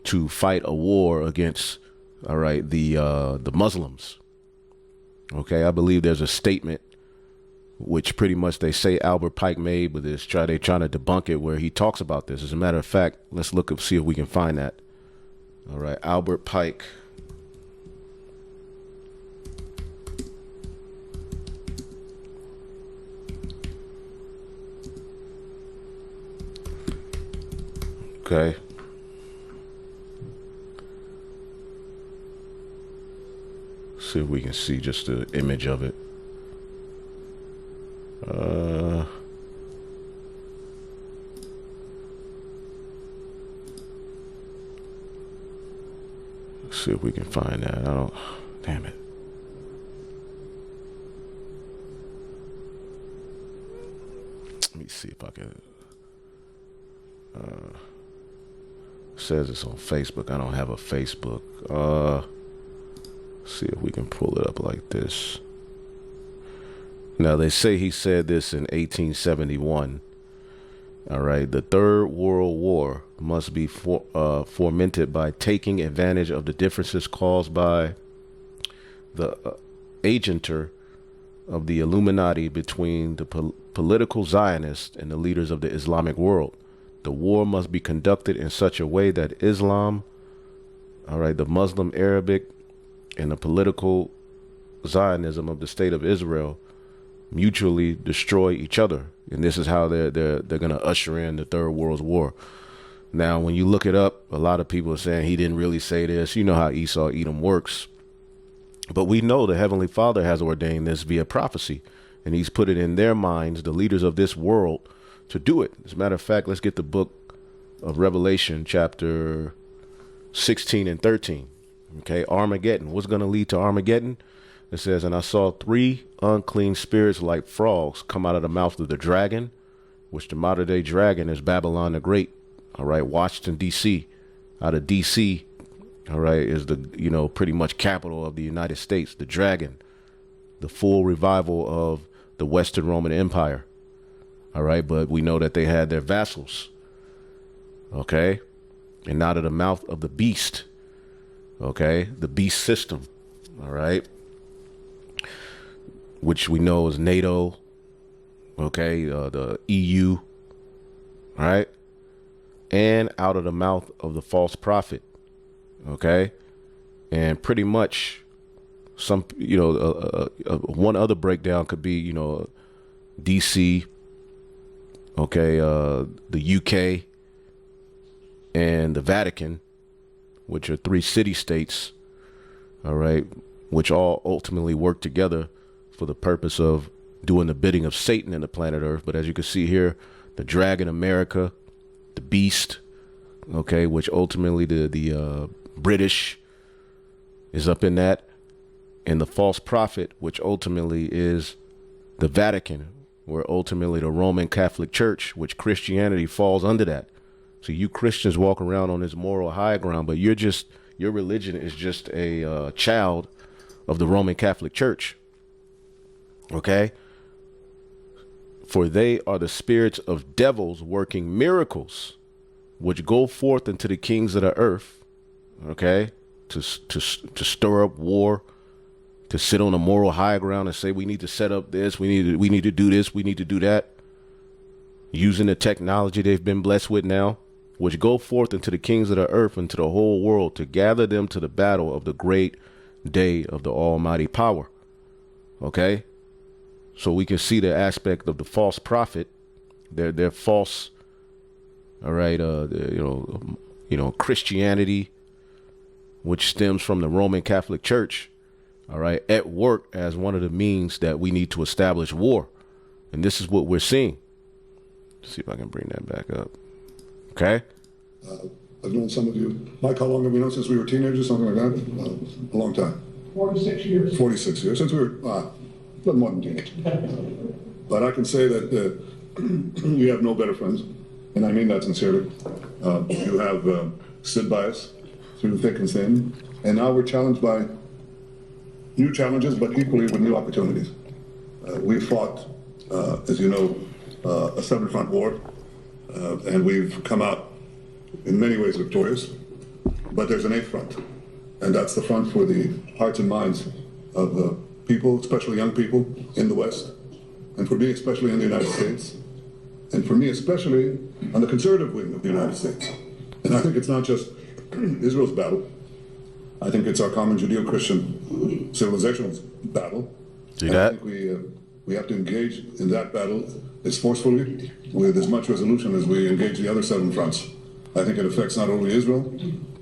to fight a war against, all right, the Muslims. Okay, I believe there's a statement which pretty much they say Albert Pike made, but they're trying to debunk it, where he talks about this. As a matter of fact, let's look up, see if we can find that. All right, Albert Pike. Okay. See if we can see just the image of it. Let's see if we can find that. I don't. Damn it. Let me see if I can. Says it's on Facebook. I don't have a Facebook. See if we can pull it up like this. Now they say he said this in 1871. All right, the Third World War must be fomented by taking advantage of the differences caused by the agentur of the Illuminati between the political Zionists and the leaders of the Islamic world. The war must be conducted in such a way that Islam, all right, the Muslim Arabic, and the political Zionism of the state of Israel mutually destroy each other. And this is how they're going to usher in the Third World War. Now, when you look it up, a lot of people are saying he didn't really say this. You know how Esau, Edom works. But we know the Heavenly Father has ordained this via prophecy, and he's put it in their minds, the leaders of this world, to do it. As a matter of fact, let's get the book of Revelation, chapter 16 and 13. Okay, Armageddon. What's going to lead to Armageddon? It says, and I saw 3 unclean spirits like frogs come out of the mouth of the dragon, which the modern day dragon is Babylon the Great. All right, Washington, D.C. Out of D.C., all right, is the, you know, pretty much capital of the United States. The dragon, the full revival of the Western Roman Empire. All right, but we know that they had their vassals. Okay, and out of the mouth of the beast. Okay, the beast system. All right, which we know is NATO. Okay, the EU. All right, and out of the mouth of the false prophet. Okay, and pretty much some, you know, one other breakdown could be, you know, DC. Okay, the UK and the Vatican, which are 3 city-states, all right, which all ultimately work together for the purpose of doing the bidding of Satan in the planet Earth. But as you can see here, the dragon America, the beast, okay, which ultimately the British is up in that, and the false prophet, which ultimately is the Vatican, where ultimately the Roman Catholic Church, which Christianity falls under that. So you Christians walk around on this moral high ground, but your religion is just a child of the Roman Catholic Church. Okay? For they are the spirits of devils working miracles, which go forth into the kings of the earth, okay, to stir up war, to sit on a moral high ground and say we need to set up this, we need to do this, we need to do that, using the technology they've been blessed with now, which go forth into the kings of the earth and to the whole world to gather them to the battle of the great day of the Almighty power. Okay, so we can see the aspect of the false prophet, they're false. All right, you know, Christianity, which stems from the Roman Catholic Church, all right, at work as one of the means that we need to establish war. And this is what we're seeing. Let's see if I can bring that back up. Okay. I've known some of you. Mike, how long have we known? Since we were teenagers, something like that? A long time. 46 years. 46 years, since we were a little more than teenagers. But I can say that you have no better friends, and I mean that sincerely. You have stood by us through thick and thin, and now we're challenged by new challenges, but equally with new opportunities. We fought, as you know, a 7-front war, and we've come out in many ways victorious, but there's an 8th front, and that's the front for the hearts and minds of the people, especially young people in the West, and for me especially in the United States, and for me especially on the conservative wing of the United States. And I think it's not just Israel's battle. I think it's our common Judeo-Christian civilization's battle. See that? I think we have to engage in that battle as forcefully, with as much resolution as we engage the other 7 fronts. I think it affects not only Israel,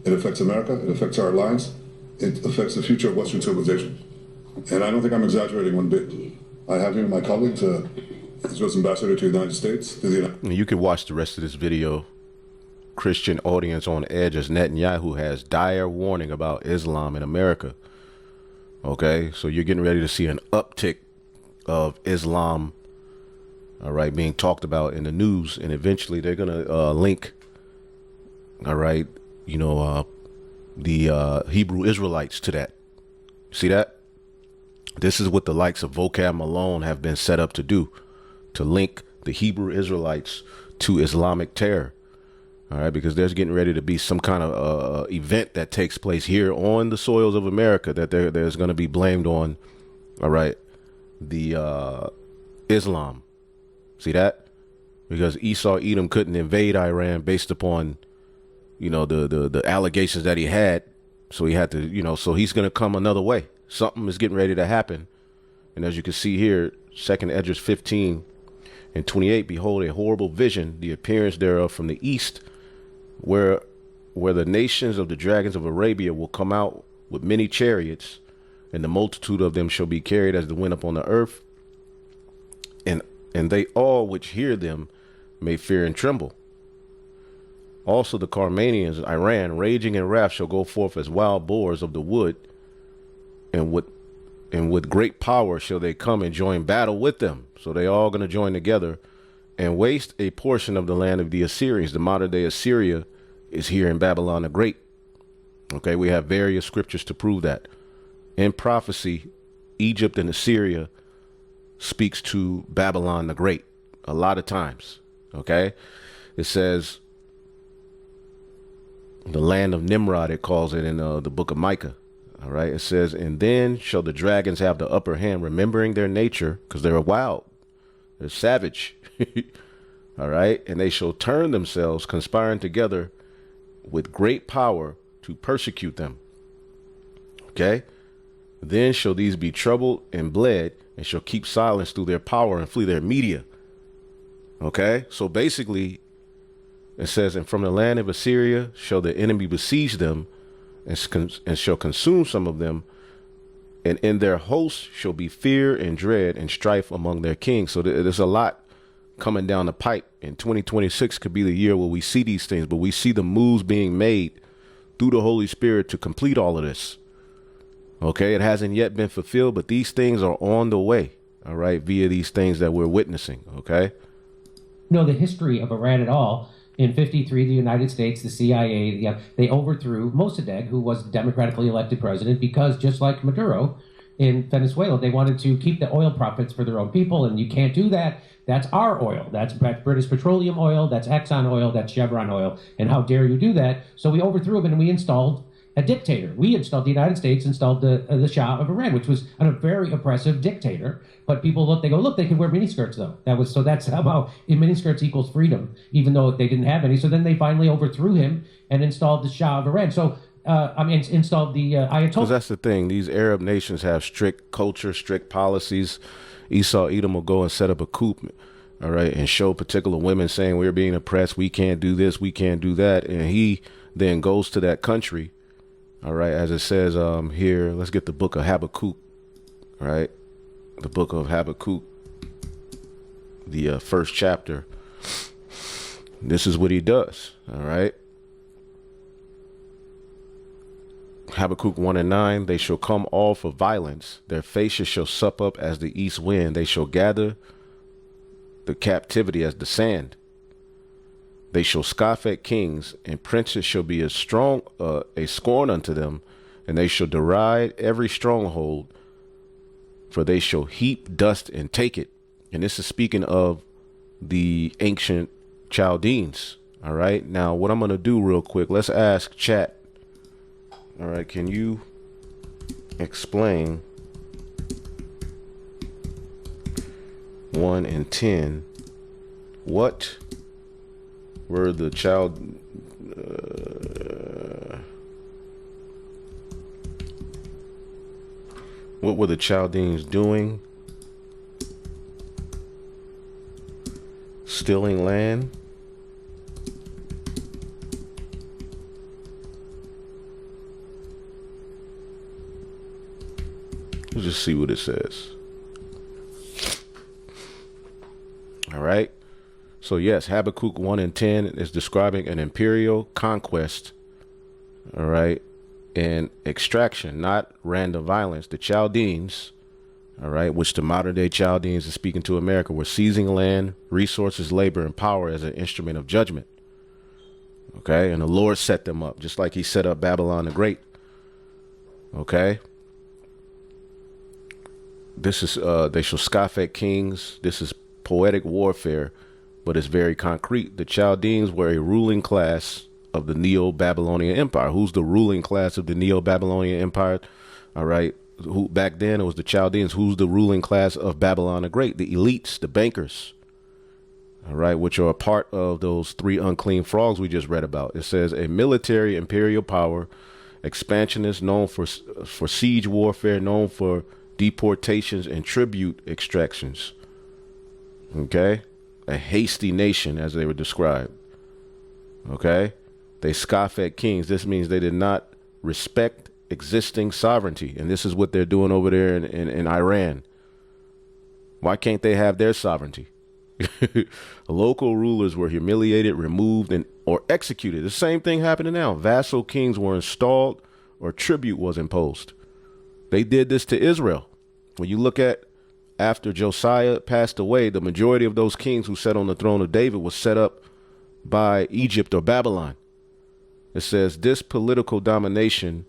it affects America, it affects our alliance, it affects the future of Western civilization. And I don't think I'm exaggerating one bit. I have here my colleague, Israel's ambassador to the United States. You can watch the rest of this video. Christian audience on edge as Netanyahu has dire warning about Islam in America. Okay, so you're getting ready to see an uptick of Islam, all right, being talked about in the news, and eventually they're gonna link, all right, you know, the Hebrew Israelites to that. See that? This is what the likes of Vocab Malone have been set up to do, to link the Hebrew Israelites to Islamic terror. All right, because there's getting ready to be some kind of event that takes place here on the soils of America that there's going to be blamed on, all right, the Islam. See that? Because Esau Edom couldn't invade Iran based upon, you know, the allegations that he had. So he had to, you know, so he's going to come another way. Something is getting ready to happen. And as you can see here, 2nd Esdras 15 and 28, behold, a horrible vision, the appearance thereof from the east, where the nations of the dragons of Arabia will come out with many chariots, and the multitude of them shall be carried as the wind upon the earth, and they all which hear them may fear and tremble. Also the Carmanians, Iran, raging in wrath, shall go forth as wild boars of the wood, and with great power shall they come and join battle with them. So they all going to join together and waste a portion of the land of the Assyrians. The modern day Assyria is here in Babylon the Great. Okay, we have various scriptures to prove that. In prophecy, Egypt and Assyria speaks to Babylon the Great a lot of times. Okay, it says the land of Nimrod, it calls it in the book of Micah. All right, it says, and then shall the dragons have the upper hand, remembering their nature, because they're wild, they're savage. All right, and they shall turn themselves, conspiring together with great power to persecute them. Okay, then shall these be troubled and bled, and shall keep silence through their power and flee their media. Okay, so basically it says, and from the land of Assyria shall the enemy besiege them, and shall consume some of them, and in their hosts shall be fear and dread and strife among their kings. So there's a lot coming down the pipe, and 2026 could be the year where we see these things, but we see the moves being made through the Holy Spirit to complete all of this. Okay, it hasn't yet been fulfilled, but these things are on the way, all right, via these things that we're witnessing. Okay, know the history of Iran at all. In 53, the United States, the CIA, they overthrew Mossadegh, who was democratically elected president, because just like Maduro in Venezuela, they wanted to keep the oil profits for their own people, and you can't do that. That's our oil. That's British petroleum oil. That's Exxon oil. That's Chevron oil. And how dare you do that? So we overthrew him, and we installed a dictator. We installed, the United States installed the Shah of Iran, which was a very oppressive dictator. But people look, they go, look, they can wear miniskirts though. That's somehow miniskirts equals freedom, even though they didn't have any. So then they finally overthrew him and installed the Shah of Iran. So installed the Ayatollah. Because that's the thing. These Arab nations have strict culture, strict policies. Esau Edom will go and set up a coup, all right, and show particular women saying we're being oppressed. We can't do this. We can't do that. And he then goes to that country. All right, as it says here, let's get the book of Habakkuk, all right? The book of Habakkuk, the first chapter. This is what he does, all right? Habakkuk 1 and 9, they shall come all for violence. Their faces shall sup up as the east wind. They shall gather the captivity as the sand. They shall scoff at kings, and princes shall be a scorn unto them, and they shall deride every stronghold, for they shall heap dust and take it. And this is speaking of the ancient Chaldeans. All right. Now, what I'm going to do real quick, let's ask chat. All right. Can you explain 1 and 10? What were the what were the Chaldeans doing? Stealing land? Let's just see what it says. All right. So yes, Habakkuk 1:10 is describing an imperial conquest. All right. And extraction, not random violence. The Chaldeans, all right, which the modern day Chaldeans is speaking to America, were seizing land, resources, labor, and power as an instrument of judgment. Okay. And the Lord set them up just like he set up Babylon the Great. Okay. This is, they shall scoff at kings. This is poetic warfare, but it's very concrete. The Chaldeans were a ruling class of the Neo-Babylonian Empire. Who's the ruling class of the Neo-Babylonian Empire? All right. Who back then it was the Chaldeans. Who's the ruling class of Babylon the Great? The elites, the bankers. All right, which are a part of those 3 unclean frogs we just read about. It says a military imperial power, expansionist, known for siege warfare, known for deportations and tribute extractions. Okay, a hasty nation, as they were described. Okay, they scoff at kings. This means they did not respect existing sovereignty, and this is what they're doing over there in Iran. Why can't they have their sovereignty? Local rulers were humiliated, removed, or executed. The same thing happening now. Vassal kings were installed or tribute was imposed. They did this to Israel. When you look at after Josiah passed away, the majority of those kings who sat on the throne of David was set up by Egypt or Babylon. It says this political domination,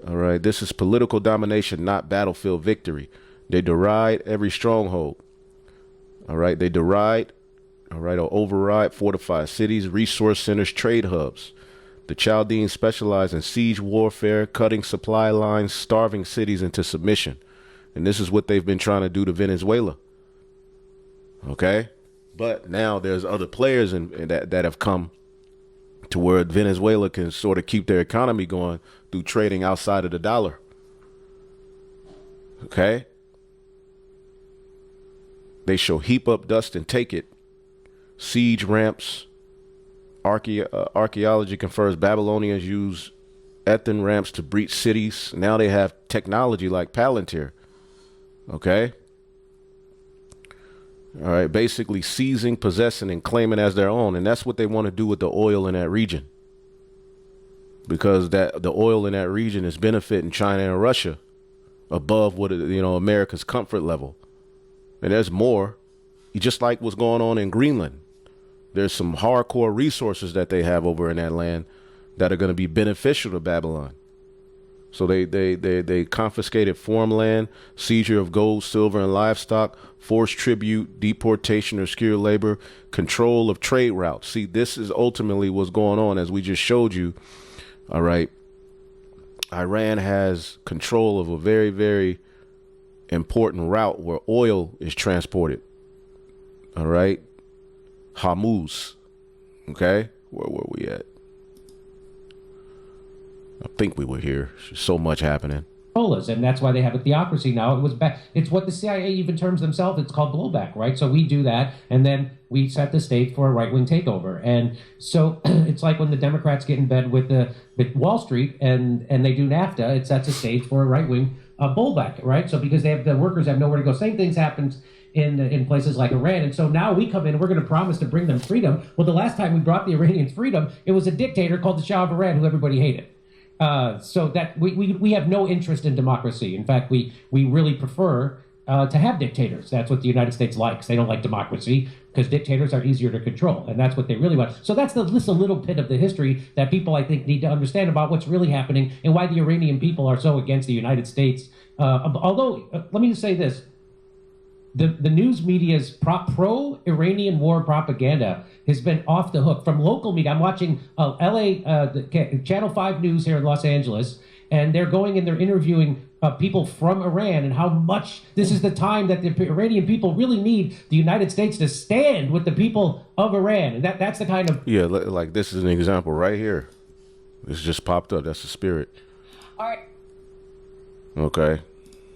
all right, this is political domination, not battlefield victory. They deride every stronghold. All right, they deride, all right, or override fortified cities, resource centers, trade hubs. The Chaldeans specialize in siege warfare, cutting supply lines, starving cities into submission. And this is what they've been trying to do to Venezuela. Okay, but now there's other players that have come to where Venezuela can sort of keep their economy going through trading outside of the dollar. Okay. They shall heap up dust and take it. Siege ramps. Archaeology confirms Babylonians use earthen ramps to breach cities. Now they have technology like Palantir. Okay. All right. Basically seizing, possessing, and claiming as their own. And that's what they want to do with the oil in that region. Because the oil in that region is benefiting China and Russia above what, America's comfort level. And there's more. Just like what's going on in Greenland. There's some hardcore resources that they have over in that land that are going to be beneficial to Babylon. So they confiscated farmland, seizure of gold, silver, and livestock, forced tribute, deportation or skilled labor, control of trade routes. See, this is ultimately what's going on, as we just showed you. All right. Iran has control of a very, very important route where oil is transported. All right. Hormuz. Okay. Where were we at? I think we were here. There's so much happening. And that's why they have a theocracy now. It was back. It's what the CIA even terms themselves. It's called blowback, right? So we do that, and then we set the stage for a right-wing takeover. And so it's like when the Democrats get in bed with Wall Street and they do NAFTA, it sets a stage for a right-wing blowback, right? So because the workers have nowhere to go. Same things happens in places like Iran. And so now we come in and we're going to promise to bring them freedom. Well, the last time we brought the Iranians freedom, it was a dictator called the Shah of Iran, who everybody hated. So that we have no interest in democracy. In fact, we really prefer to have dictators. That's what the United States likes. They don't like democracy because dictators are easier to control, and that's what they really want. So that's just a little bit of the history that people, I think, need to understand about what's really happening and why the Iranian people are so against the United States. Although, let me just say this. The news media's pro-Iranian war propaganda has been off the hook from local media. I'm watching Channel 5 News here in Los Angeles, and they're going and they're interviewing people from Iran and how much this is the time that the Iranian people really need the United States to stand with the people of Iran. And that's the kind of... Yeah, like this is an example right here. This just popped up. That's the spirit. All right. Okay.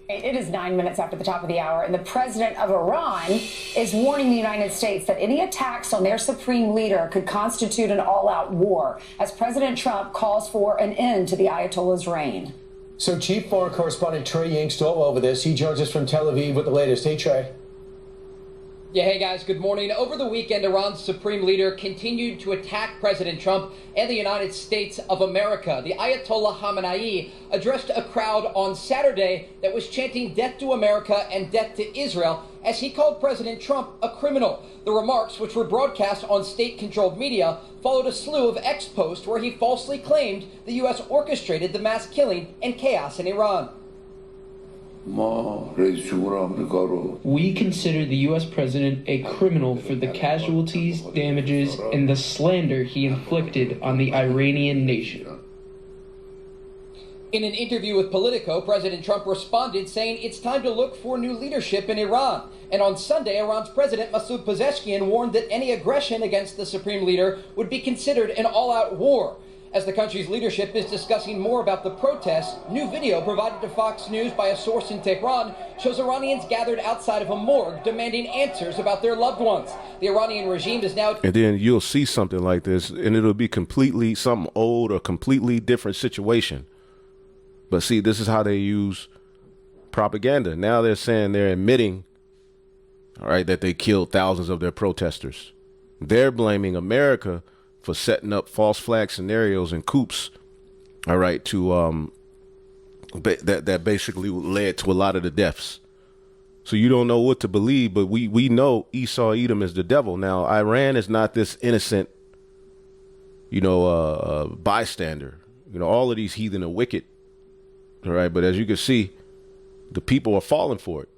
It is 9 minutes after the top of the hour, and the president of Iran is warning the United States that any attacks on their supreme leader could constitute an all-out war, as President Trump calls for an end to the Ayatollah's reign. So Chief Foreign Correspondent Trey Ying's all over this. He joins us from Tel Aviv with the latest. Hey, Trey. Yeah, hey guys, good morning. Over the weekend, Iran's supreme leader continued to attack President Trump and the United States of America. The Ayatollah Khamenei addressed a crowd on Saturday that was chanting death to America and death to Israel as he called President Trump a criminal. The remarks, which were broadcast on state-controlled media, followed a slew of X posts where he falsely claimed the U.S. orchestrated the mass killing and chaos in Iran. We consider the U.S. president a criminal for the casualties, damages, and the slander he inflicted on the Iranian nation. In an interview with Politico, President Trump responded saying it's time to look for new leadership in Iran. And on Sunday, Iran's President Masoud Pezeshkian warned that any aggression against the supreme leader would be considered an all-out war. As the country's leadership is discussing more about the protests, new video provided to Fox News by a source in Tehran shows Iranians gathered outside of a morgue demanding answers about their loved ones. The Iranian regime is now... And then you'll see something like this, and it'll be completely something old or completely different situation. But see, this is how they use propaganda. Now they're saying they're admitting, all right, that they killed thousands of their protesters. They're blaming America for setting up false flag scenarios and coups, all right, to that basically led to a lot of the deaths. So you don't know what to believe, but we know Esau Edom is the devil. Now, Iran is not this innocent, bystander. All of these heathen are wicked, all right? But as you can see, the people are falling for it.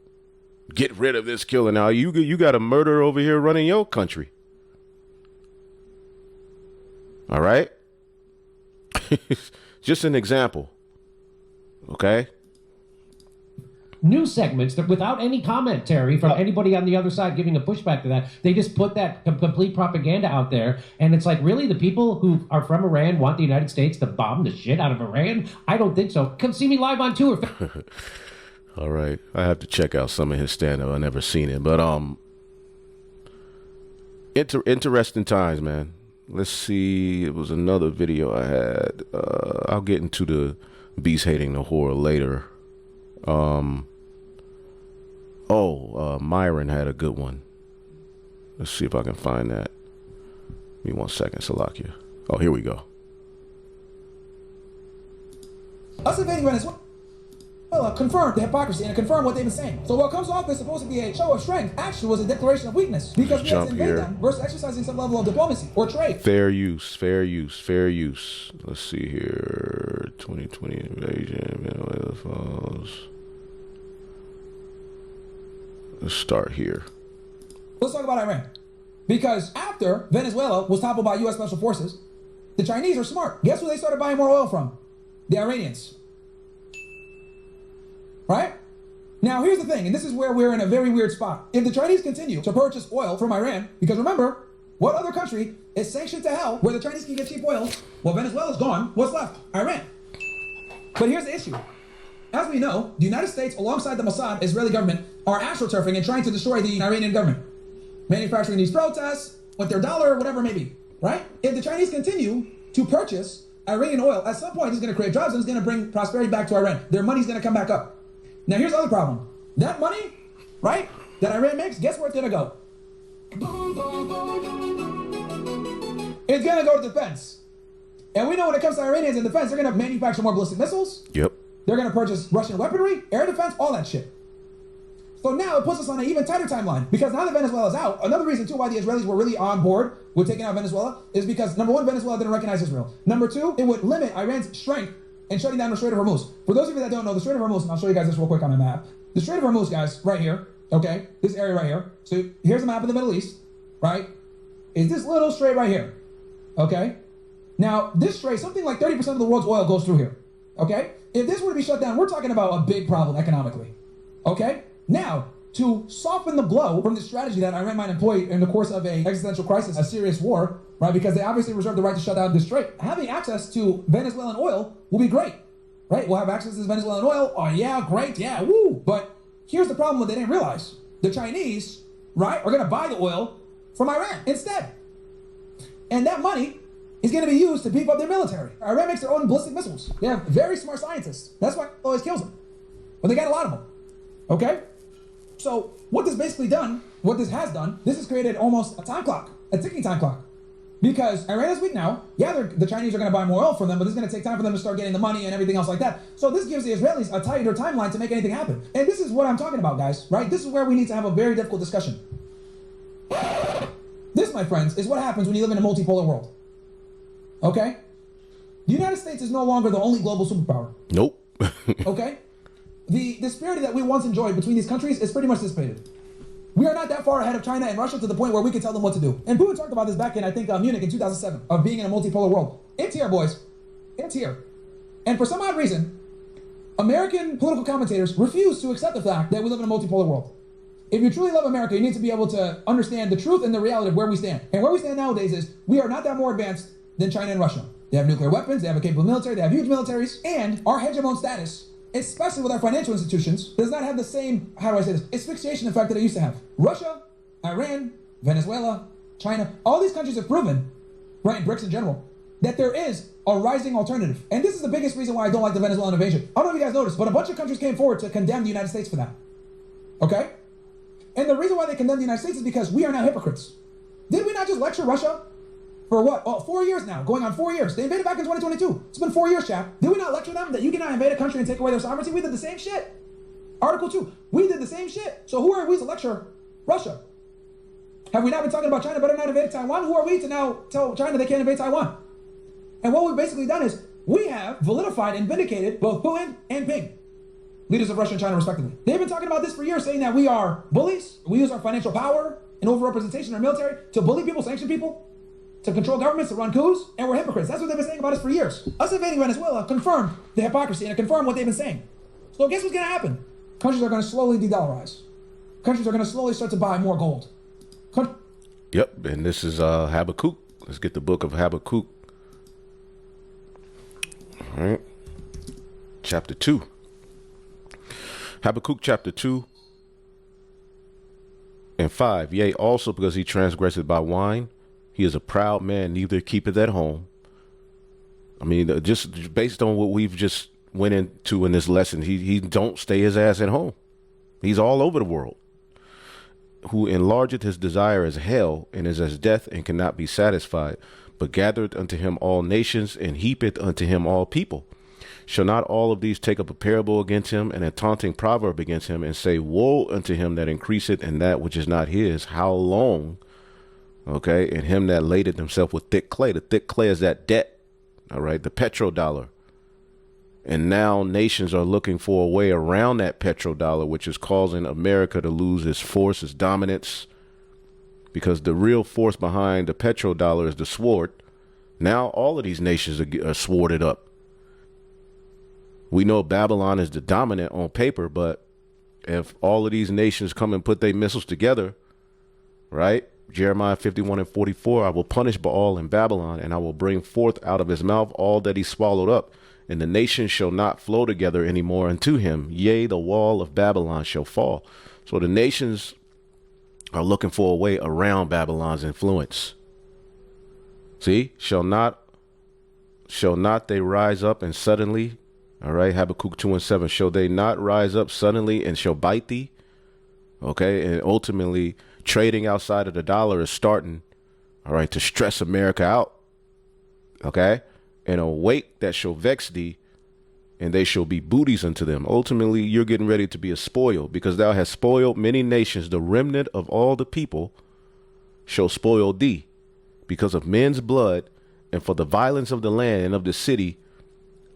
Get rid of this killer. Now, you got a murderer over here running your country. All right. Just an example. Okay. News segments that without any commentary from anybody on the other side giving a pushback to that, they just put that complete propaganda out there. And it's like, really, the people who are from Iran want the United States to bomb the shit out of Iran? I don't think so. Come see me live on tour. All right. I have to check out some of his stand-up. I've never seen it. But interesting times, man. Let's see. It was another video I had. I'll get into the beast hating the whore later. Myron had a good one. Let's see if I can find that. Give me 1 second, Salakia. Oh, here we go. Us invading Venezuela confirmed the hypocrisy and confirmed what they've been saying. So what comes off is supposed to be a show of strength actually was a declaration of weakness because we had to invade them versus exercising some level of diplomacy or trade. Fair use. Let's see here. 2020 invasion, Venezuela falls. Let's start here. Let's talk about Iran. Because after Venezuela was toppled by U.S. Special Forces, the Chinese are smart. Guess who they started buying more oil from? The Iranians. Right? Now, here's the thing, and this is where we're in a very weird spot. If the Chinese continue to purchase oil from Iran, because remember, what other country is sanctioned to hell where the Chinese can get cheap oil? Well, Venezuela's gone. What's left? Iran. But here's the issue. As we know, the United States, alongside the Mossad, Israeli government, are astroturfing and trying to destroy the Iranian government. Manufacturing these protests with their dollar or whatever it may be, right? If the Chinese continue to purchase Iranian oil, at some point it's going to create jobs and it's going to bring prosperity back to Iran. Their money's going to come back up. Now, here's the other problem. That money, right, that Iran makes, guess where it's going to go? It's going to go to defense. And we know when it comes to Iranians and defense, they're going to manufacture more ballistic missiles. Yep. They're going to purchase Russian weaponry, air defense, all that shit. So now it puts us on an even tighter timeline because now that Venezuela's out, another reason too why the Israelis were really on board with taking out Venezuela is because, number one, Venezuela didn't recognize Israel. Number two, it would limit Iran's strength in shutting down the Strait of Hormuz. For those of you that don't know, the Strait of Hormuz, and I'll show you guys this real quick on the map. The Strait of Hormuz, guys, right here, okay, this area right here. So here's a map of the Middle East, right? Is this little strait right here, okay? Now, this strait, something like 30% of the world's oil goes through here, okay? If this were to be shut down, we're talking about a big problem economically, okay? Now, to soften the blow from the strategy that Iran might employ in the course of an existential crisis, a serious war, right? Because they obviously reserve the right to shut down this strait. Having access to Venezuelan oil will be great, right? We'll have access to this Venezuelan oil. Oh yeah, great, yeah, woo. But here's the problem that they didn't realize. The Chinese, right, are gonna buy the oil from Iran instead. And that money is going to be used to beef up their military. Iran makes their own ballistic missiles. They have very smart scientists. That's why it always kills them. But they got a lot of them. Okay? So what this basically done, what this has done, this has created almost a time clock, a ticking time clock. Because Iran is weak now. Yeah, the Chinese are going to buy more oil from them, but it's going to take time for them to start getting the money and everything else like that. So this gives the Israelis a tighter timeline to make anything happen. And this is what I'm talking about, guys, right? This is where we need to have a very difficult discussion. This, my friends, is what happens when you live in a multipolar world. Okay? The United States is no longer the only global superpower. Nope. Okay? The disparity that we once enjoyed between these countries is pretty much dissipated. We are not that far ahead of China and Russia to the point where we can tell them what to do. And Putin talked about this back in, I think, Munich in 2007, of being in a multipolar world. It's here, boys. It's here. And for some odd reason, American political commentators refuse to accept the fact that we live in a multipolar world. If you truly love America, you need to be able to understand the truth and the reality of where we stand. And where we stand nowadays is we are not that more advanced than China and Russia. They have nuclear weapons, they have a capable military, they have huge militaries, and our hegemon status, especially with our financial institutions, does not have the same, how do I say this, asphyxiation effect that it used to have. Russia, Iran, Venezuela, China, all these countries have proven, right, in BRICS in general, that there is a rising alternative. And this is the biggest reason why I don't like the Venezuelan invasion. I don't know if you guys noticed, but a bunch of countries came forward to condemn the United States for that. Okay? And the reason why they condemn the United States is because we are now hypocrites. Did we not just lecture Russia for what? Oh, 4 years now, going on 4 years. They invaded back in 2022. It's been 4 years, chap. Did we not lecture them that you cannot invade a country and take away their sovereignty? We did the same shit. Article 2, we did the same shit. So who are we to lecture Russia? Have we not been talking about China better not invade Taiwan? Who are we to now tell China they can't invade Taiwan? And what we've basically done is we have validified and vindicated both Putin and Ping, leaders of Russia and China respectively. They've been talking about this for years, saying that we are bullies. We use our financial power and overrepresentation in our military to bully people, sanction people, to control governments, to run coups, and we're hypocrites. That's what they've been saying about us for years. Us invading Venezuela confirmed the hypocrisy and it confirmed what they've been saying. So guess what's going to happen? Countries are going to slowly de-dollarize. Countries are going to slowly start to buy more gold. Yep, and this is Habakkuk. Let's get the book of Habakkuk. All right. Chapter 2. Habakkuk chapter 2 and 5. Yea, also because he transgressed by wine, he is a proud man, neither keepeth at home. I mean, just based on what we've just went into in this lesson, he don't stay his ass at home. He's all over the world. Who enlargeth his desire as hell, and is as death, and cannot be satisfied, but gathereth unto him all nations, and heapeth unto him all people. Shall not all of these take up a parable against him, and a taunting proverb against him, and say, woe unto him that increaseth in that which is not his? How long? Okay, and him that ladeth himself with thick clay. The thick clay is that debt, all right, the petrodollar. And now nations are looking for a way around that petrodollar, which is causing America to lose its force, its dominance, because the real force behind the petrodollar is the sword. Now all of these nations are sworded up. We know Babylon is the dominant on paper, but if all of these nations come and put their missiles together, right? Jeremiah 51 and 44, I will punish Baal in Babylon, and I will bring forth out of his mouth all that he swallowed up. And the nations shall not flow together any more unto him. Yea, the wall of Babylon shall fall. So the nations are looking for a way around Babylon's influence. See, shall not they rise up and suddenly, all right, Habakkuk 2 and 7, shall they not rise up suddenly and shall bite thee? Okay, and ultimately trading outside of the dollar is starting, all right, to stress America out. Okay, and a weight that shall vex thee, and they shall be booties unto them. Ultimately, you're getting ready to be a spoil, because thou hast spoiled many nations. The remnant of all the people shall spoil thee, because of men's blood, and for the violence of the land and of the city,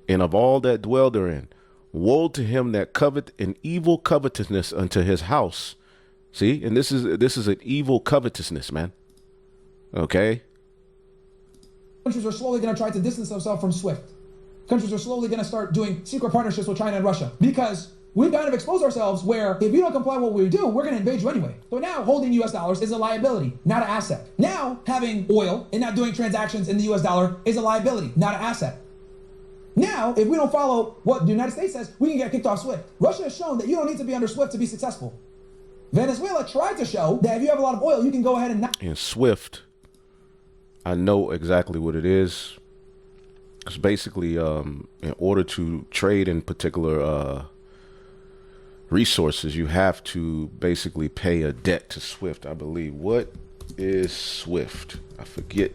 and of all that dwell therein. Woe to him that covet an evil covetousness unto his house. See, and this is an evil covetousness, man. Okay. Countries are slowly going to try to distance themselves from SWIFT. Countries are slowly going to start doing secret partnerships with China and Russia, because we've kind of exposed ourselves where if you don't comply with what we do, we're going to invade you anyway. So now holding US dollars is a liability, not an asset. Now having oil and not doing transactions in the US dollar is a liability, not an asset. Now, if we don't follow what the United States says, we can get kicked off SWIFT. Russia has shown that you don't need to be under SWIFT to be successful. Venezuela tried to show that if you have a lot of oil, you can go ahead and not. In SWIFT, I know exactly what it is. It's basically in order to trade in particular resources, you have to basically pay a debt to SWIFT, I believe. What is SWIFT? I forget.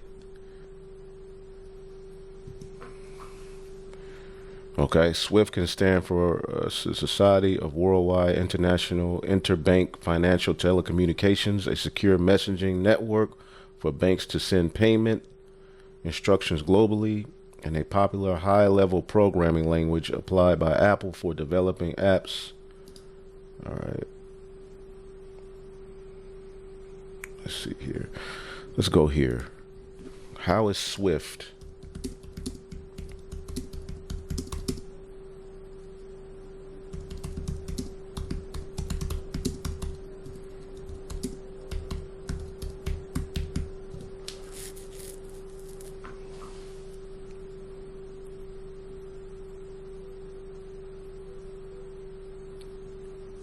Okay, SWIFT can stand for Society of Worldwide International Interbank Financial Telecommunications, a secure messaging network for banks to send payment instructions globally, and a popular high-level programming language applied by Apple for developing apps. All right. Let's see here. Let's go here. How is SWIFT?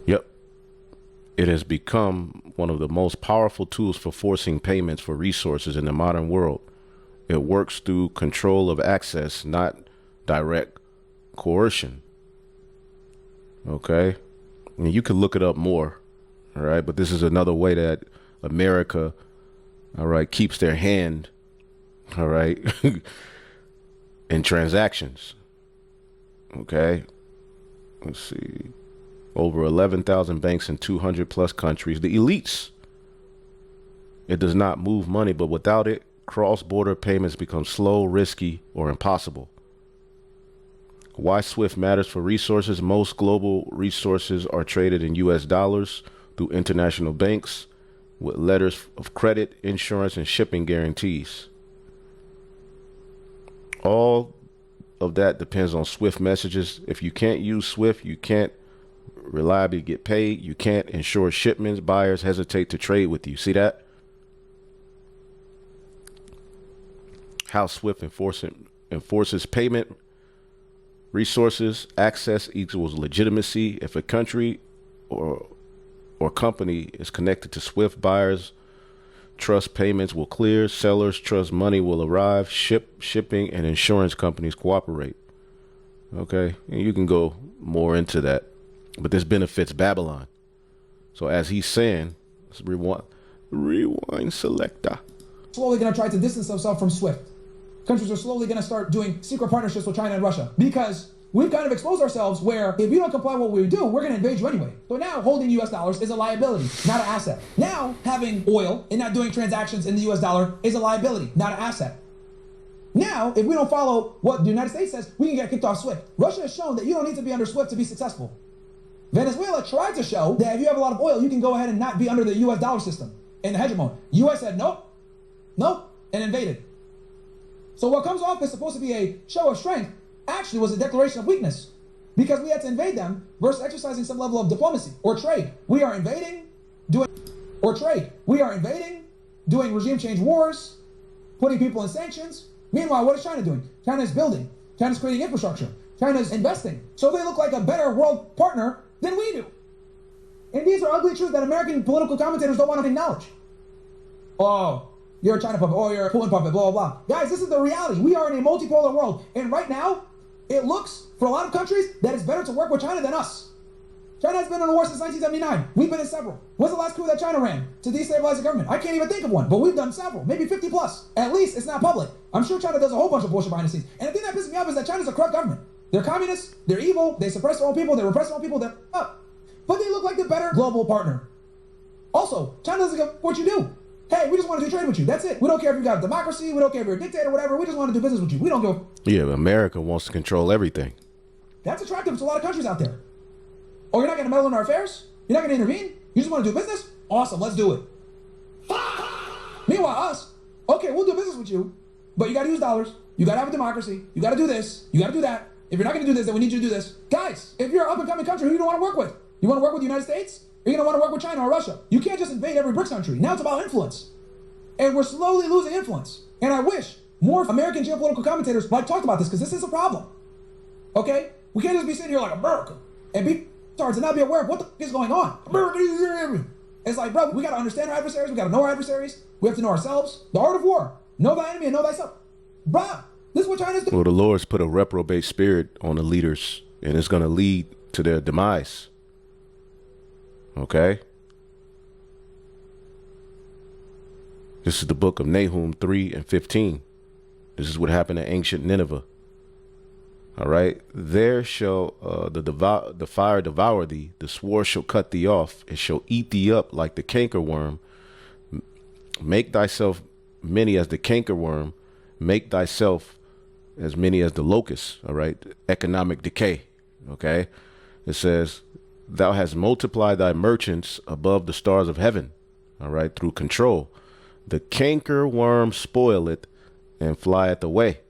Yep. It has become one of the most powerful tools for forcing payments for resources in the modern world. It works through control of access, not direct coercion. Okay? And you can look it up more. All right? But this is another way that America, all right, keeps their hand, all right, in transactions. Okay? Let's see. Over 11,000 banks in 200 plus countries. The elites. It does not move money, but without it, cross-border payments become slow, risky, or impossible. Why SWIFT matters for resources. Most global resources are traded in US dollars through international banks with letters of credit, insurance, and shipping guarantees. All of that depends on SWIFT messages. If you can't use SWIFT, you can't reliably get paid. You can't ensure shipments. Buyers hesitate to trade with you. See that? How SWIFT enforces payment resources. Access equals legitimacy. If a country or company is connected to SWIFT, buyers trust payments will clear. Sellers trust money will arrive. Shipping and insurance companies cooperate. Okay, and you can go more into that. But this benefits Babylon. So as he's saying, let's rewind selector. Slowly going to try to distance themselves from SWIFT. Countries are slowly going to start doing secret partnerships with China and Russia because we've kind of exposed ourselves where if you don't comply with what we do, we're going to invade you anyway. So now holding US dollars is a liability, not an asset. Now having oil and not doing transactions in the US dollar is a liability, not an asset. Now, if we don't follow what the United States says, we can get kicked off SWIFT. Russia has shown that you don't need to be under SWIFT to be successful. Venezuela tried to show that if you have a lot of oil, you can go ahead and not be under the US dollar system in the hegemon. US said nope, and invaded. So what comes off is supposed to be a show of strength actually was a declaration of weakness because we had to invade them versus exercising some level of diplomacy or trade. We are invading, doing regime change wars, putting people in sanctions. Meanwhile, what is China doing? China is building. China's creating infrastructure. China's investing. So they look like a better world partner than we do. And these are ugly truths that American political commentators don't want to acknowledge. Oh, you're a China puppet. Oh, you're a Putin puppet, blah, blah, blah. Guys, this is the reality. We are in a multipolar world. And right now, it looks, for a lot of countries, that it's better to work with China than us. China has been in a war since 1979. We've been in several. When's the last coup that China ran to destabilize the government? I can't even think of one, but we've done several, maybe 50 plus. At least it's not public. I'm sure China does a whole bunch of bullshit behind the scenes. And the thing that pisses me off is that China's a corrupt government. They're communists, they're evil, they suppress their own people, they repress their own people, they're up. But they look like the better global partner. Also, China doesn't give what you do. Hey, we just want to do trade with you. That's it. We don't care if you got a democracy, we don't care if you're a dictator, whatever. We just want to do business with you. We don't go. Yeah, America wants to control everything. That's attractive to a lot of countries out there. Oh, you're not going to meddle in our affairs? You're not going to intervene? You just want to do business? Awesome, let's do it. Meanwhile, us, okay, we'll do business with you, but you got to use dollars. You got to have a democracy. You got to do this. You got to do that. If you're not going to do this, then we need you to do this. Guys, if you're an up-and-coming country, who do you want to work with? You want to work with the United States? Or you going to want to work with China or Russia? You can't just invade every BRICS country. Now it's about influence. And we're slowly losing influence. And I wish more American geopolitical commentators talked about this, because this is a problem. Okay? We can't just be sitting here like America and be tards and not be aware of what the f*** is going on. America. It's like, bro, we got to understand our adversaries. We got to know our adversaries. We have to know ourselves. The art of war. Know thy enemy and know thyself. Bruh, this is what China's doing. Well, the Lord's put a reprobate spirit on the leaders, and it's going to lead to their demise. Okay? This is the book of Nahum 3 and 15. This is what happened to ancient Nineveh. All right? There shall the fire devour thee, the sword shall cut thee off, it shall eat thee up like the cankerworm. Make thyself many as the cankerworm, make thyself as many as the locust. All right? Economic decay. Okay? It says, thou hast multiplied thy merchants above the stars of heaven. All right? Through control. The cankerworm spoileth and flieth away.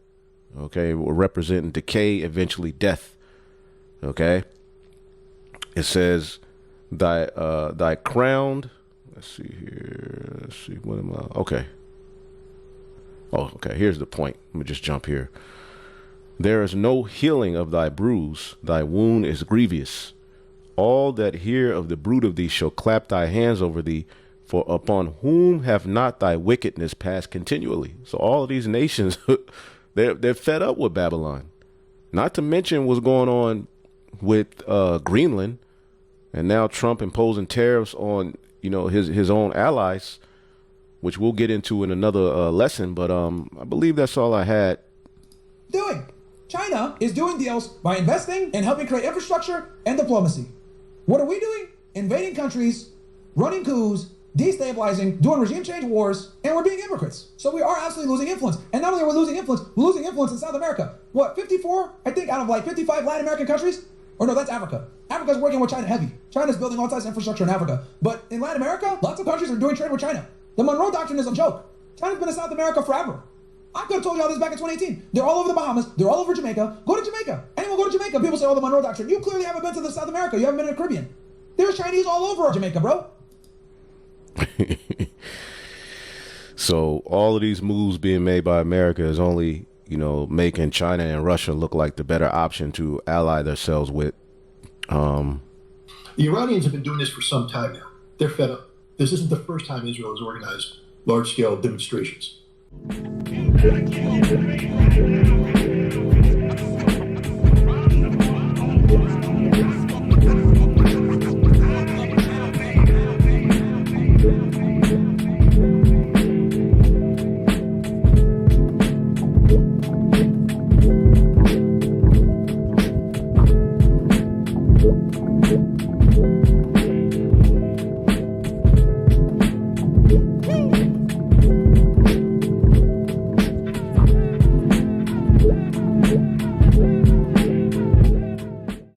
Okay, we're representing decay, eventually death. Okay, it says, thy crowned. Let's see here. Let's see. What am I? Okay. Oh, okay. Here's the point. Let me just jump here. There is no healing of thy bruise. Thy wound is grievous. All that hear of the brood of thee shall clap thy hands over thee. For upon whom have not thy wickedness passed continually? So all of these nations, they're fed up with Babylon. Not to mention what's going on with Greenland, and now Trump imposing tariffs on his own allies, which we'll get into in another lesson. But I believe that's all I had. China is doing deals by investing and helping create infrastructure and diplomacy. What are we doing? Invading countries, running coups, destabilizing, doing regime change wars, and we're being hypocrites. So we are absolutely losing influence. And not only are we losing influence, we're losing influence in South America. What, 54, I think, out of like 55 Latin American countries? Or no, that's Africa. Africa's working with China heavy. China's building all types of infrastructure in Africa. But in Latin America, lots of countries are doing trade with China. The Monroe Doctrine is a joke. China's been in South America forever. I could have told you all this back in 2018. They're all over the Bahamas. They're all over Jamaica. Go to Jamaica. Anyone go to Jamaica. People say, oh, the Monroe Doctrine. You clearly haven't been to the South America. You haven't been in the Caribbean. There's Chinese all over Jamaica, bro. So all of these moves being made by America is only, making China and Russia look like the better option to ally themselves with. The Iranians have been doing this for some time now. They're fed up. This isn't the first time Israel has organized large-scale demonstrations.